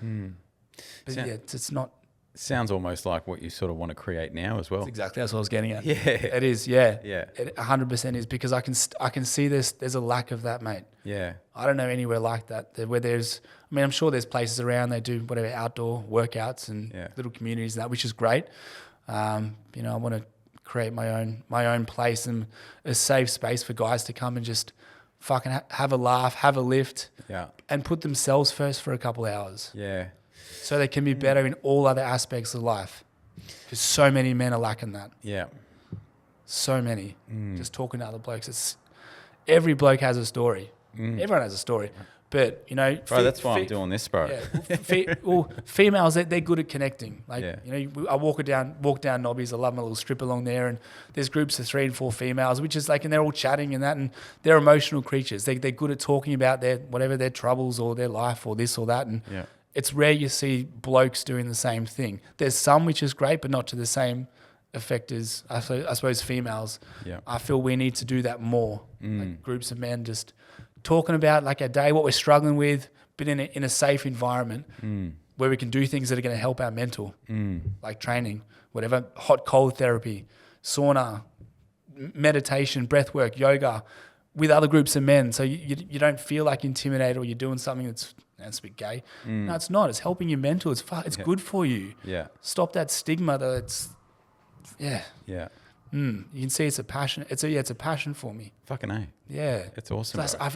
But it's not. Sounds almost like what you sort of want to create now as well. That's what I was getting at. Yeah, it is. Yeah, it 100% is, because I can see there's a lack of that, mate. Yeah, I don't know anywhere like that where there's. I mean, I'm sure there's places around they do whatever outdoor workouts and little communities and that, which is great. You know, I want to create my own place and a safe space for guys to come and just fucking have a laugh, have a lift, and put themselves first for a couple of hours. Yeah. So they can be better in all other aspects of life. Because so many men are lacking that. Yeah. So many. Just talking to other blokes. Every bloke has a story. Everyone has a story. But, you know... Bro, that's why I'm doing this, bro. Yeah. Well, females, they're good at connecting. Like, you know, I walk down Nobby's. I love my little strip along there. And there's groups of 3 and 4 females, which is like... And they're all chatting and that. And they're emotional creatures. They're good at talking about their troubles or their life or this or that. And... It's rare you see blokes doing the same thing. There's some which is great, but not to the same effect as, I suppose, females. Yeah. I feel we need to do that more. Like groups of men just talking about like our day, what we're struggling with, but in a safe environment where we can do things that are going to help our mental, like training, whatever, hot cold therapy, sauna, meditation, breath work, yoga, with other groups of men. So you don't feel like intimidated or you're doing something that's a bit gay. No, it's not. It's helping your mental. It's good for you. Yeah. Stop that stigma that it's, yeah. You can see it's a passion. It's a passion for me. Fucking A. Yeah. It's awesome. I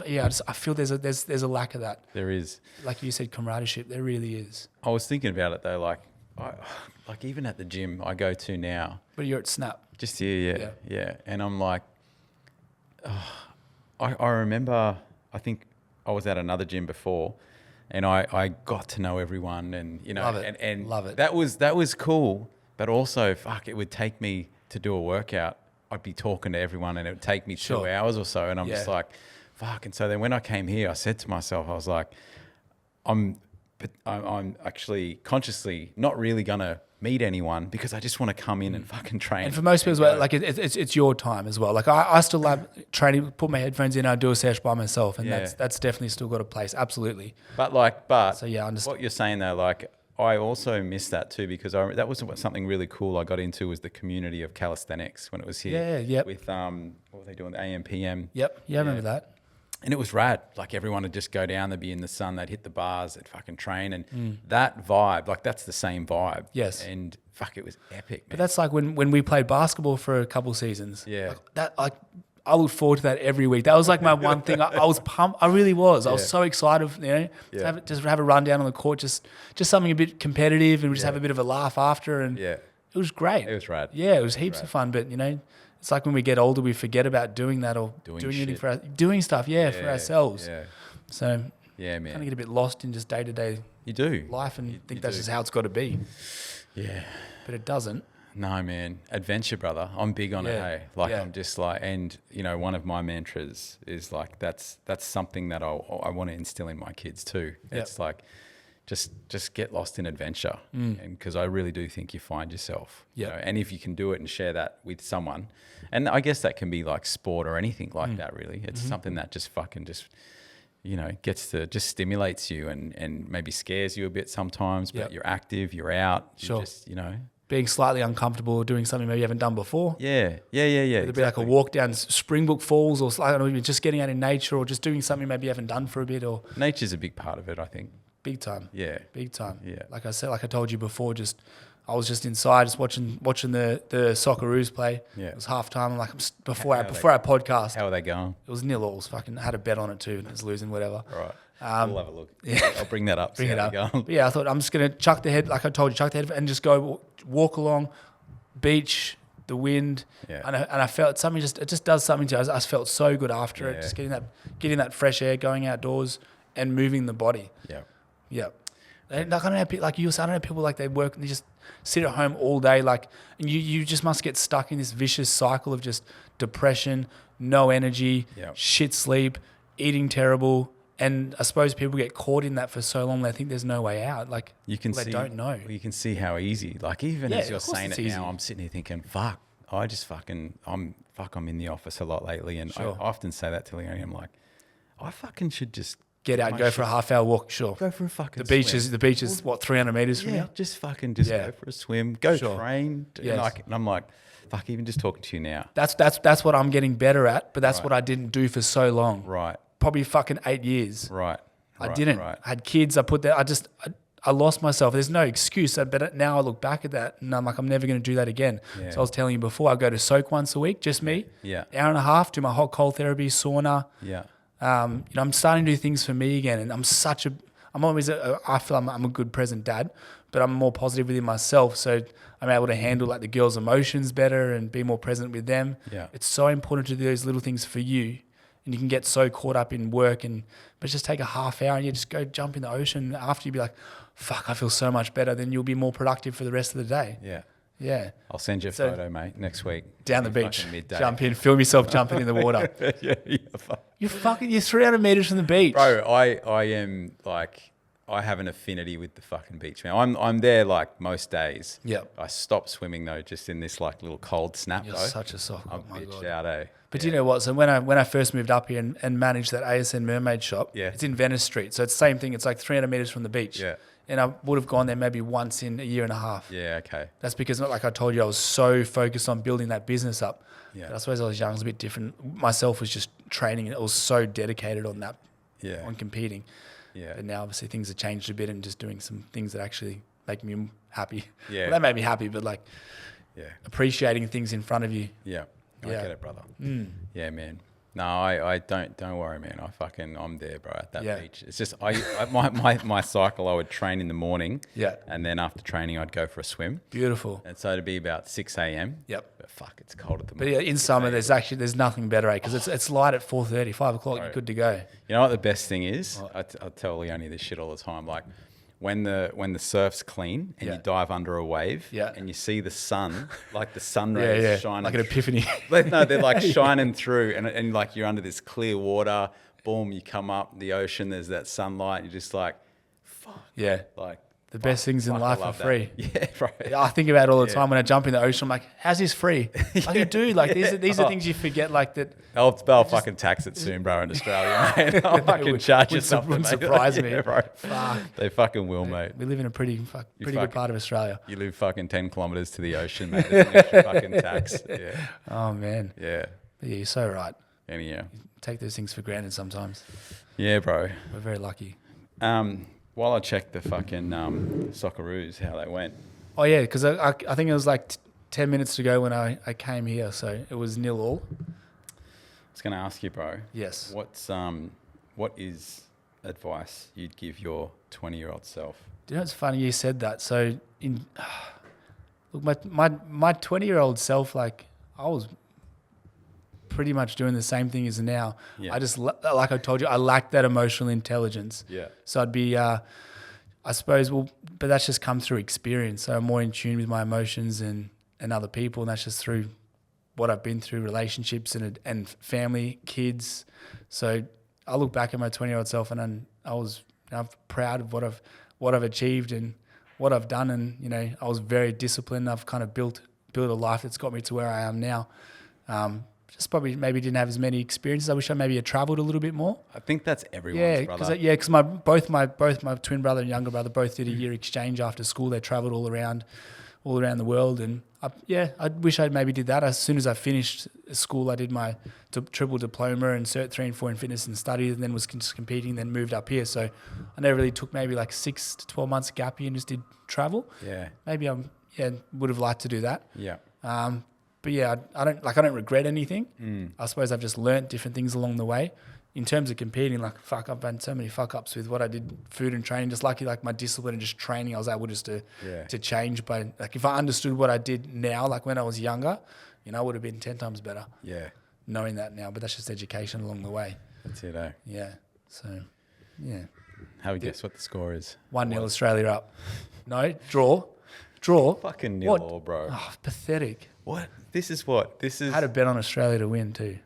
feel there's a lack of that. There is. Like you said, camaraderie. There really is. I was thinking about it though, like even at the gym I go to now. But you're at Snap. Just here, yeah. And I'm like, I remember, I think I was at another gym before, and I got to know everyone, and you know, and love it. That was cool, but also it would take me to do a workout. I'd be talking to everyone, and it would take me 2 hours or so, and I'm just like, fuck. And so then when I came here, I said to myself, I was like, I'm actually consciously not really gonna meet anyone because I just want to come in and fucking train. And for most people, like it's your time as well. Like I still love training, put my headphones in, I do a session by myself, and that's definitely still got a place. Absolutely. But so I understand what you're saying though. Like I also miss that too, because that was something really cool I got into, was the community of calisthenics when it was here. Yeah. With what were they doing? The AMPM. Yep. Yeah, I remember that. And it was rad. Like everyone would just go down, they'd be in the sun, they'd hit the bars, they'd fucking train. And that vibe, like that's the same vibe. Yes. And it was epic, man. But that's like when we played basketball for a couple seasons. Yeah. I look forward to that every week. That was like my one thing. I was pumped. I really was. I was so excited, to have a run down on the court, just something a bit competitive, and we just have a bit of a laugh after. And it was great. It was rad. Yeah, it was heaps of fun. But, it's like when we get older, we forget about doing that or doing anything doing stuff, for ourselves. Yeah. So yeah, man. kind of get a bit lost in just day-to-day life and think that's just how it's got to be. Yeah. But it doesn't. No, man. Adventure, brother. I'm big on it, hey? Like, I'm just like, and, you know, one of my mantras is like, that's something that I want to instill in my kids too. It's like, just get lost in adventure. And because I really do think you find yourself. You know, and if you can do it and share that with someone, and I guess that can be like sport or anything like that, really. It's something that just you know, just stimulates you and maybe scares you a bit sometimes, but you're active, you're out, you just, you know. Being slightly uncomfortable or doing something maybe you haven't done before. Yeah. It'd be like a walk down Springbrook Falls or I don't know, just getting out in nature or just doing something maybe you haven't done for a bit. Or nature's a big part of it, I think. Big time. Yeah. Big time. Yeah. Like I said, like I told you before, I was just inside, just watching the Socceroos play. Yeah. It was half time. Like before our podcast. How are they going? It was 0-0. Fucking had a bet on it too. And it was losing, whatever. Right. We'll have a look. Yeah. I'll bring that up. Bring it up. But yeah, I thought I'm just gonna chuck the head, like I told you, chuck the head and just go walk along, beach, the wind. Yeah. And I felt something it just does something to you. I felt so good after it. Just getting that fresh air, going outdoors and moving the body. Yeah. Yeah. Like I don't know, like you said, I don't know people like they work and they just sit at home all day, like, and you just must get stuck in this vicious cycle of just depression, no energy, shit sleep, eating terrible. And I suppose people get caught in that for so long, they think there's no way out. Like, they don't know. You can see how easy, like even as you're saying it now, I'm sitting here thinking, fuck, I'm in the office a lot lately. And I often say that to Leonie, I'm like, I fucking should just get out and go for a half-hour walk. Sure. Go for a fucking swim. The beach is what, 300 meters from here? Just go for a swim. Go train. Yes. And I'm like, fuck, even just talking to you now. That's what I'm getting better at, but that's what I didn't do for so long. Right. Probably fucking 8 years. Right. I didn't. I had kids. I lost myself. There's no excuse. But now I look back at that and I'm like, I'm never going to do that again. Yeah. So I was telling you before, I go to soak once a week, just me. Yeah. Hour and a half, do my hot cold therapy, sauna. Yeah. I'm starting to do things for me again, and I feel I'm a good present dad, but I'm more positive within myself, so I'm able to handle like the girls' emotions better and be more present with them. Yeah. It's so important to do those little things for you, and you can get so caught up in work but just take a half hour and you just go jump in the ocean. After you'll be like, fuck, I feel so much better. Then you'll be more productive for the rest of the day. Yeah. Yeah. I'll send you a photo, mate, next week. Down the beach. Jump in, film yourself jumping in the water. You're 300 meters from the beach. Bro, I am like, I have an affinity with the fucking beach, man. I'm there like most days. Yep. I stopped swimming though, just in this like little cold snap. You're such a soft. I'm bitched out, eh? But do you know what? So when I first moved up here and managed that ASN mermaid shop, it's in Venice Street. So it's the same thing. It's like 300 meters from the beach. Yeah. And I would have gone there maybe once in a year and a half. Yeah, okay. That's because, like I told you, I was so focused on building that business up. Yeah. But I suppose I was young, it was a bit different. Myself was just training, and I was so dedicated on that, on competing. Yeah. But now, obviously, things have changed a bit and just doing some things that actually make me happy. Yeah. Well, they made me happy, but like appreciating things in front of you. Yeah. I get it, brother. Yeah, man. No, I don't worry, man. I'm there, bro, at that beach. It's just my cycle, I would train in the morning. Yeah. And then after training, I'd go for a swim. Beautiful. And so it'd be about 6 a.m. Yep. But fuck, it's cold at the moment. But yeah, in summer, there's nothing better, because it's light at 4:30, 5 o'clock, you're good to go. You know what the best thing is? I tell Leonie this shit all the time. Like, when the surf's clean and you dive under a wave and you see the sun, like the sun rays shining. Like an epiphany. No, they're like shining through and like you're under this clear water, boom, you come up, the ocean, there's that sunlight, you're just like, fuck. Yeah. Like, the best things in life are free. Yeah, right. I think about it all the time when I jump in the ocean. I'm like, how's this free? Like, you do. Like, these are things you forget. Like that. I'll fucking tax it soon, bro, in Australia, mate. I'll fucking charge you something. Wouldn't surprise me, bro. They fucking will, mate. We live in a pretty good part of Australia. You live fucking 10 kilometers to the ocean, mate. There's an extra fucking tax. Yeah. Oh man. Yeah. But yeah, you're so right. Anyhow. You take those things for granted sometimes. Yeah, bro. We're very lucky. While I checked the fucking Socceroos, how they went. Oh, yeah, because I think it was like 10 minutes to go when I came here, so it was 0-0. I was going to ask you, bro. Yes. What is advice you'd give your 20-year-old self? Do you know, it's funny you said that. So, look, my 20-year-old self, like, I was pretty much doing the same thing as now. Yeah. I just, like I told you, I lack that emotional intelligence. Yeah. So I'd be, I suppose, but that's just come through experience. So I'm more in tune with my emotions and other people, and that's just through what I've been through, relationships and family, kids. So I look back at my 20-year-old self, and I'm proud of what I've achieved and what I've done. And I was very disciplined. I've kind of built a life that's got me to where I am now. Just probably maybe didn't have as many experiences. I wish I maybe had travelled a little bit more. I think that's everyone's brother. Because both my twin brother and younger brother both did a year exchange after school. They travelled all around the world, and I wish I maybe did that. As soon as I finished school, I did my triple diploma and Cert 3 and 4 in fitness and studies, and then was competing, then moved up here. So I never really took maybe like 6 to 12 months gap year and just did travel. Yeah. Maybe would have liked to do that. Yeah. But yeah, I don't regret anything. I suppose I've just learnt different things along the way. In terms of competing, like I've had so many fuck ups with what I did, food and training. Just lucky, like my discipline and just training, I was able just to change. But like if I understood what I did now, like when I was younger, I would have been 10 times better. Yeah. Knowing that now, but that's just education along the way. That's it, eh? Yeah. So, yeah. Have a guess what the score is? 1-0 Australia up. No, draw. Fucking nil all, bro. Oh, pathetic. What? This is what? I had a bet on Australia to win too.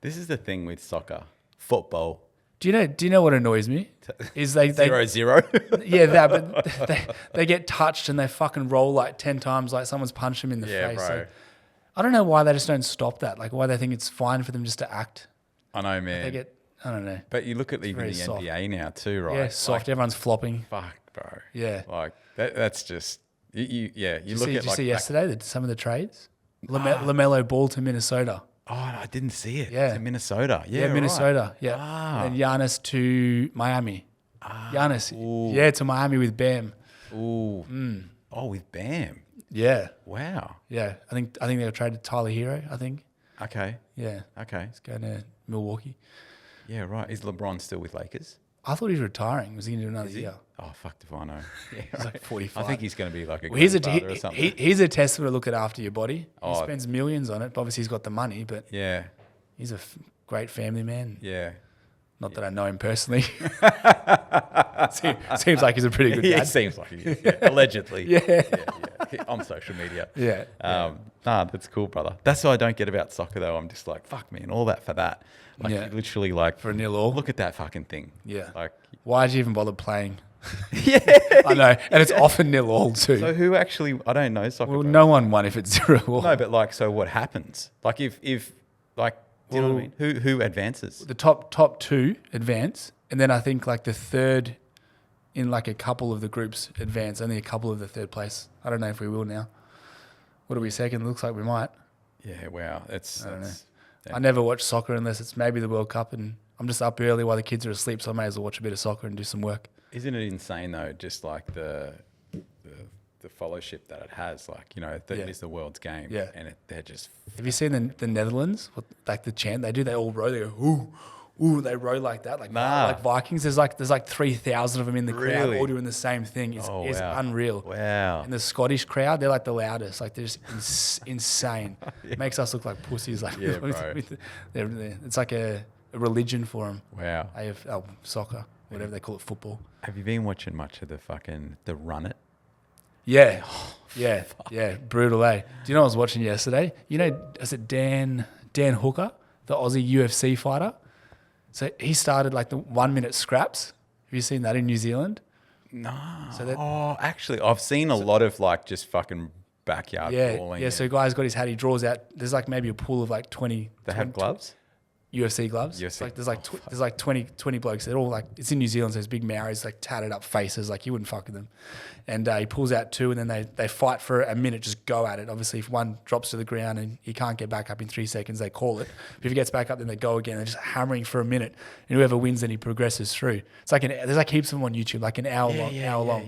This is the thing with soccer. Football. Do you know what annoys me? Is they 0-0. Yeah, that, but they get touched and they fucking roll like 10 times like someone's punched them in the face. Bro. So I don't know why they just don't stop that. Like why they think it's fine for them just to act. I know, man. I don't know. But you look at even the soft. NBA now too, right? Yeah, soft. Like, everyone's flopping. fuck, bro. Yeah. Like that's just you look at Did you see yesterday some of the trades? LaMelo Ball to Minnesota. Oh, I didn't see it. Yeah. To Minnesota. Yeah, Minnesota. Right. Yeah. And Giannis to Miami. Giannis. Ooh. Yeah, to Miami with Bam. Ooh. Oh, with Bam. Yeah. Wow. Yeah. I think they traded Tyler Hero, I think. Okay. Yeah. Okay. He's going to Milwaukee. Yeah, right. Is LeBron still with Lakers? I thought he was retiring. Was he going to do another Is he? year? Oh, fuck if I know. Yeah, He's like 45. I think he's going to be like a he's grandfather or something. he's a testament to looking after your body. Oh. He spends millions on it. Obviously, he's got the money, but Yeah. he's a great family man. Yeah. Not that I know him personally. Seems like he's a pretty good Yeah, dad. it seems like he is. Yeah. Allegedly. Yeah. On social media. Yeah. Nah, that's cool, brother. That's what I don't get about soccer, though. I'm just like, fuck, man, all that for that. Like, Yeah. literally, like, For a 0-0. look at that fucking thing. Yeah. Like, Why'd you even bother playing? yeah. I know. And it's often 0-0 too. So who actually, I don't know soccer. Well, bro. no one won if it's 0-0. No, but like, so what happens? Like, if like, do you know what I mean? Who advances? The top two advance, and then I think like the third in like a couple of the groups advance. Only a couple of the third place. I don't know if we will now. What are we second? Looks like we might. Yeah, wow. I don't know. I never watch soccer unless it's maybe the World Cup, and I'm just up early while the kids are asleep, so I may as well watch a bit of soccer and do some work. Isn't it insane though? Just like the fellowship that it has, like, you know, that it is the world's game. Yeah. And they're just. Have you seen the Netherlands? Like the chant they do, they all row. They go ooh, ooh. They row like that, like Vikings. There's like 3,000 of them in the crowd, Really? all doing the same thing. It's wow. unreal. Wow. And the Scottish crowd, they're like the loudest. Like they're just insane. Makes us look like pussies. Like Yeah, bro. It's like a religion for them. Wow. Soccer, whatever they call it, football. Have you been watching much of the Run It? Yeah. Yeah. Brutal, eh? Do you know what I was watching yesterday? You know, is it Dan Hooker, the Aussie UFC fighter? So he started like the 1 minute scraps. Have you seen that in New Zealand? No. So actually, I've seen a lot of like just fucking backyard brawling. Yeah. So guy's got his hat, he draws out. There's like maybe a pool of like 20. They have gloves? UFC gloves. UFC. Like there's like 20 blokes. They're all like, it's in New Zealand, so there's big Maoris, like tatted up faces, like you wouldn't fuck with them. And he pulls out two, and then they fight for a minute, just go at it. Obviously, if one drops to the ground and he can't get back up in 3 seconds, they call it. But if he gets back up, then they go again. They're just hammering for a minute, and whoever wins, then he progresses through. It's like there's like heaps of them on YouTube, like an hour long.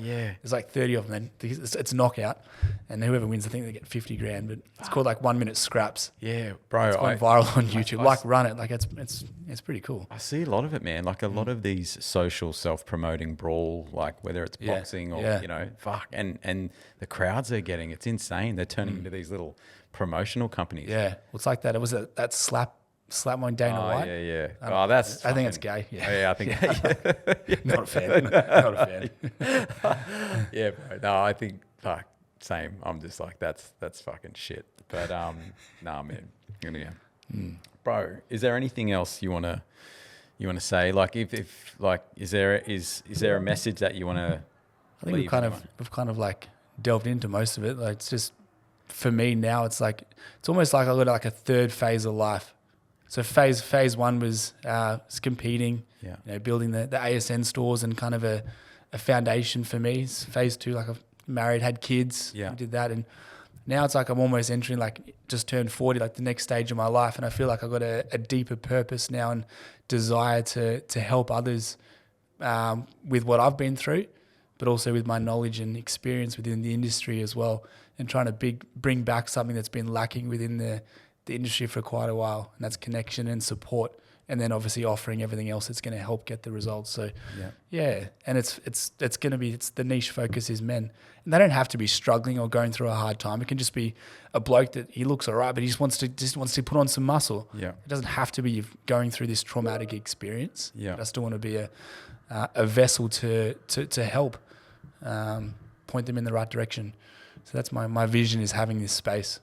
Yeah. There's like 30 of them. Then it's knockout, and whoever wins, I think they get 50 grand. But it's called like 1 minute scraps. Yeah, bro. It's going viral on YouTube. Run It. Like it's pretty cool. I see a lot of it, man. Like a lot of these social self-promoting brawl, like whether it's boxing or, you know, and the crowds they're getting, it's insane. They're turning into these little promotional companies. Yeah. Well, it's like that. It was that slap slap on Dana White. Yeah. I think it's gay. Yeah. Oh, yeah, I think. Not a fan. Not a fan. Yeah, bro. No, I think fuck same. I'm just like that's fucking shit. But nah, man. Bro, is there anything else you wanna say? Like if like is there a message that you wanna? I think we've kind of like delved into most of it. Like it's just for me now. It's almost like I got like a third phase of life. So phase one was competing, building the ASN stores and kind of a foundation for me. Phase two, like I've married, had kids, did that, and now it's like I'm almost entering like just turned 40, like the next stage of my life, and I feel like I've got a deeper purpose now and desire to help others with what I've been through, but also with my knowledge and experience within the industry as well, and trying to bring back something that's been lacking within the industry for quite a while, and that's connection and support, and then obviously offering everything else that's going to help get the results. So and it's going to be, the niche focus is men, and they don't have to be struggling or going through a hard time. It can just be a bloke that he looks all right, but he just wants to put on some muscle. It doesn't have to be going through this traumatic experience. I still want to be a vessel to help point them in the right direction. So that's my vision, is having this space.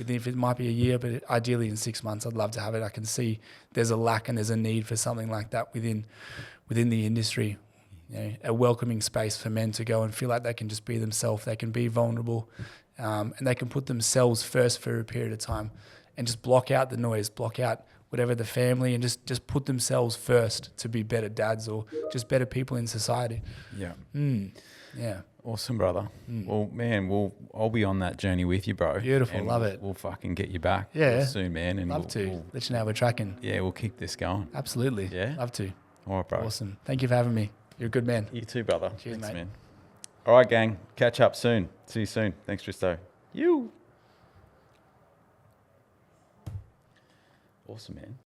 If it might be a year, but ideally in 6 months, I'd love to have it. I can see there's a lack and there's a need for something like that within the industry. A welcoming space for men to go and feel like they can just be themselves, they can be vulnerable, and they can put themselves first for a period of time, and just block out the noise, block out whatever the family, and just put themselves first to be better dads or just better people in society. Awesome, brother. Well, man, I'll be on that journey with you, bro. Beautiful, love it. We'll fucking get you back soon, man. And love to. Let you know how we're tracking. Yeah, we'll keep this going. Absolutely. Yeah? Love to. All right, bro. Awesome. Thank you for having me. You're a good man. You too, brother. Cheers, Thanks, mate. man. All right, gang. Catch up soon. See you soon. Thanks, Tristo. Awesome, man.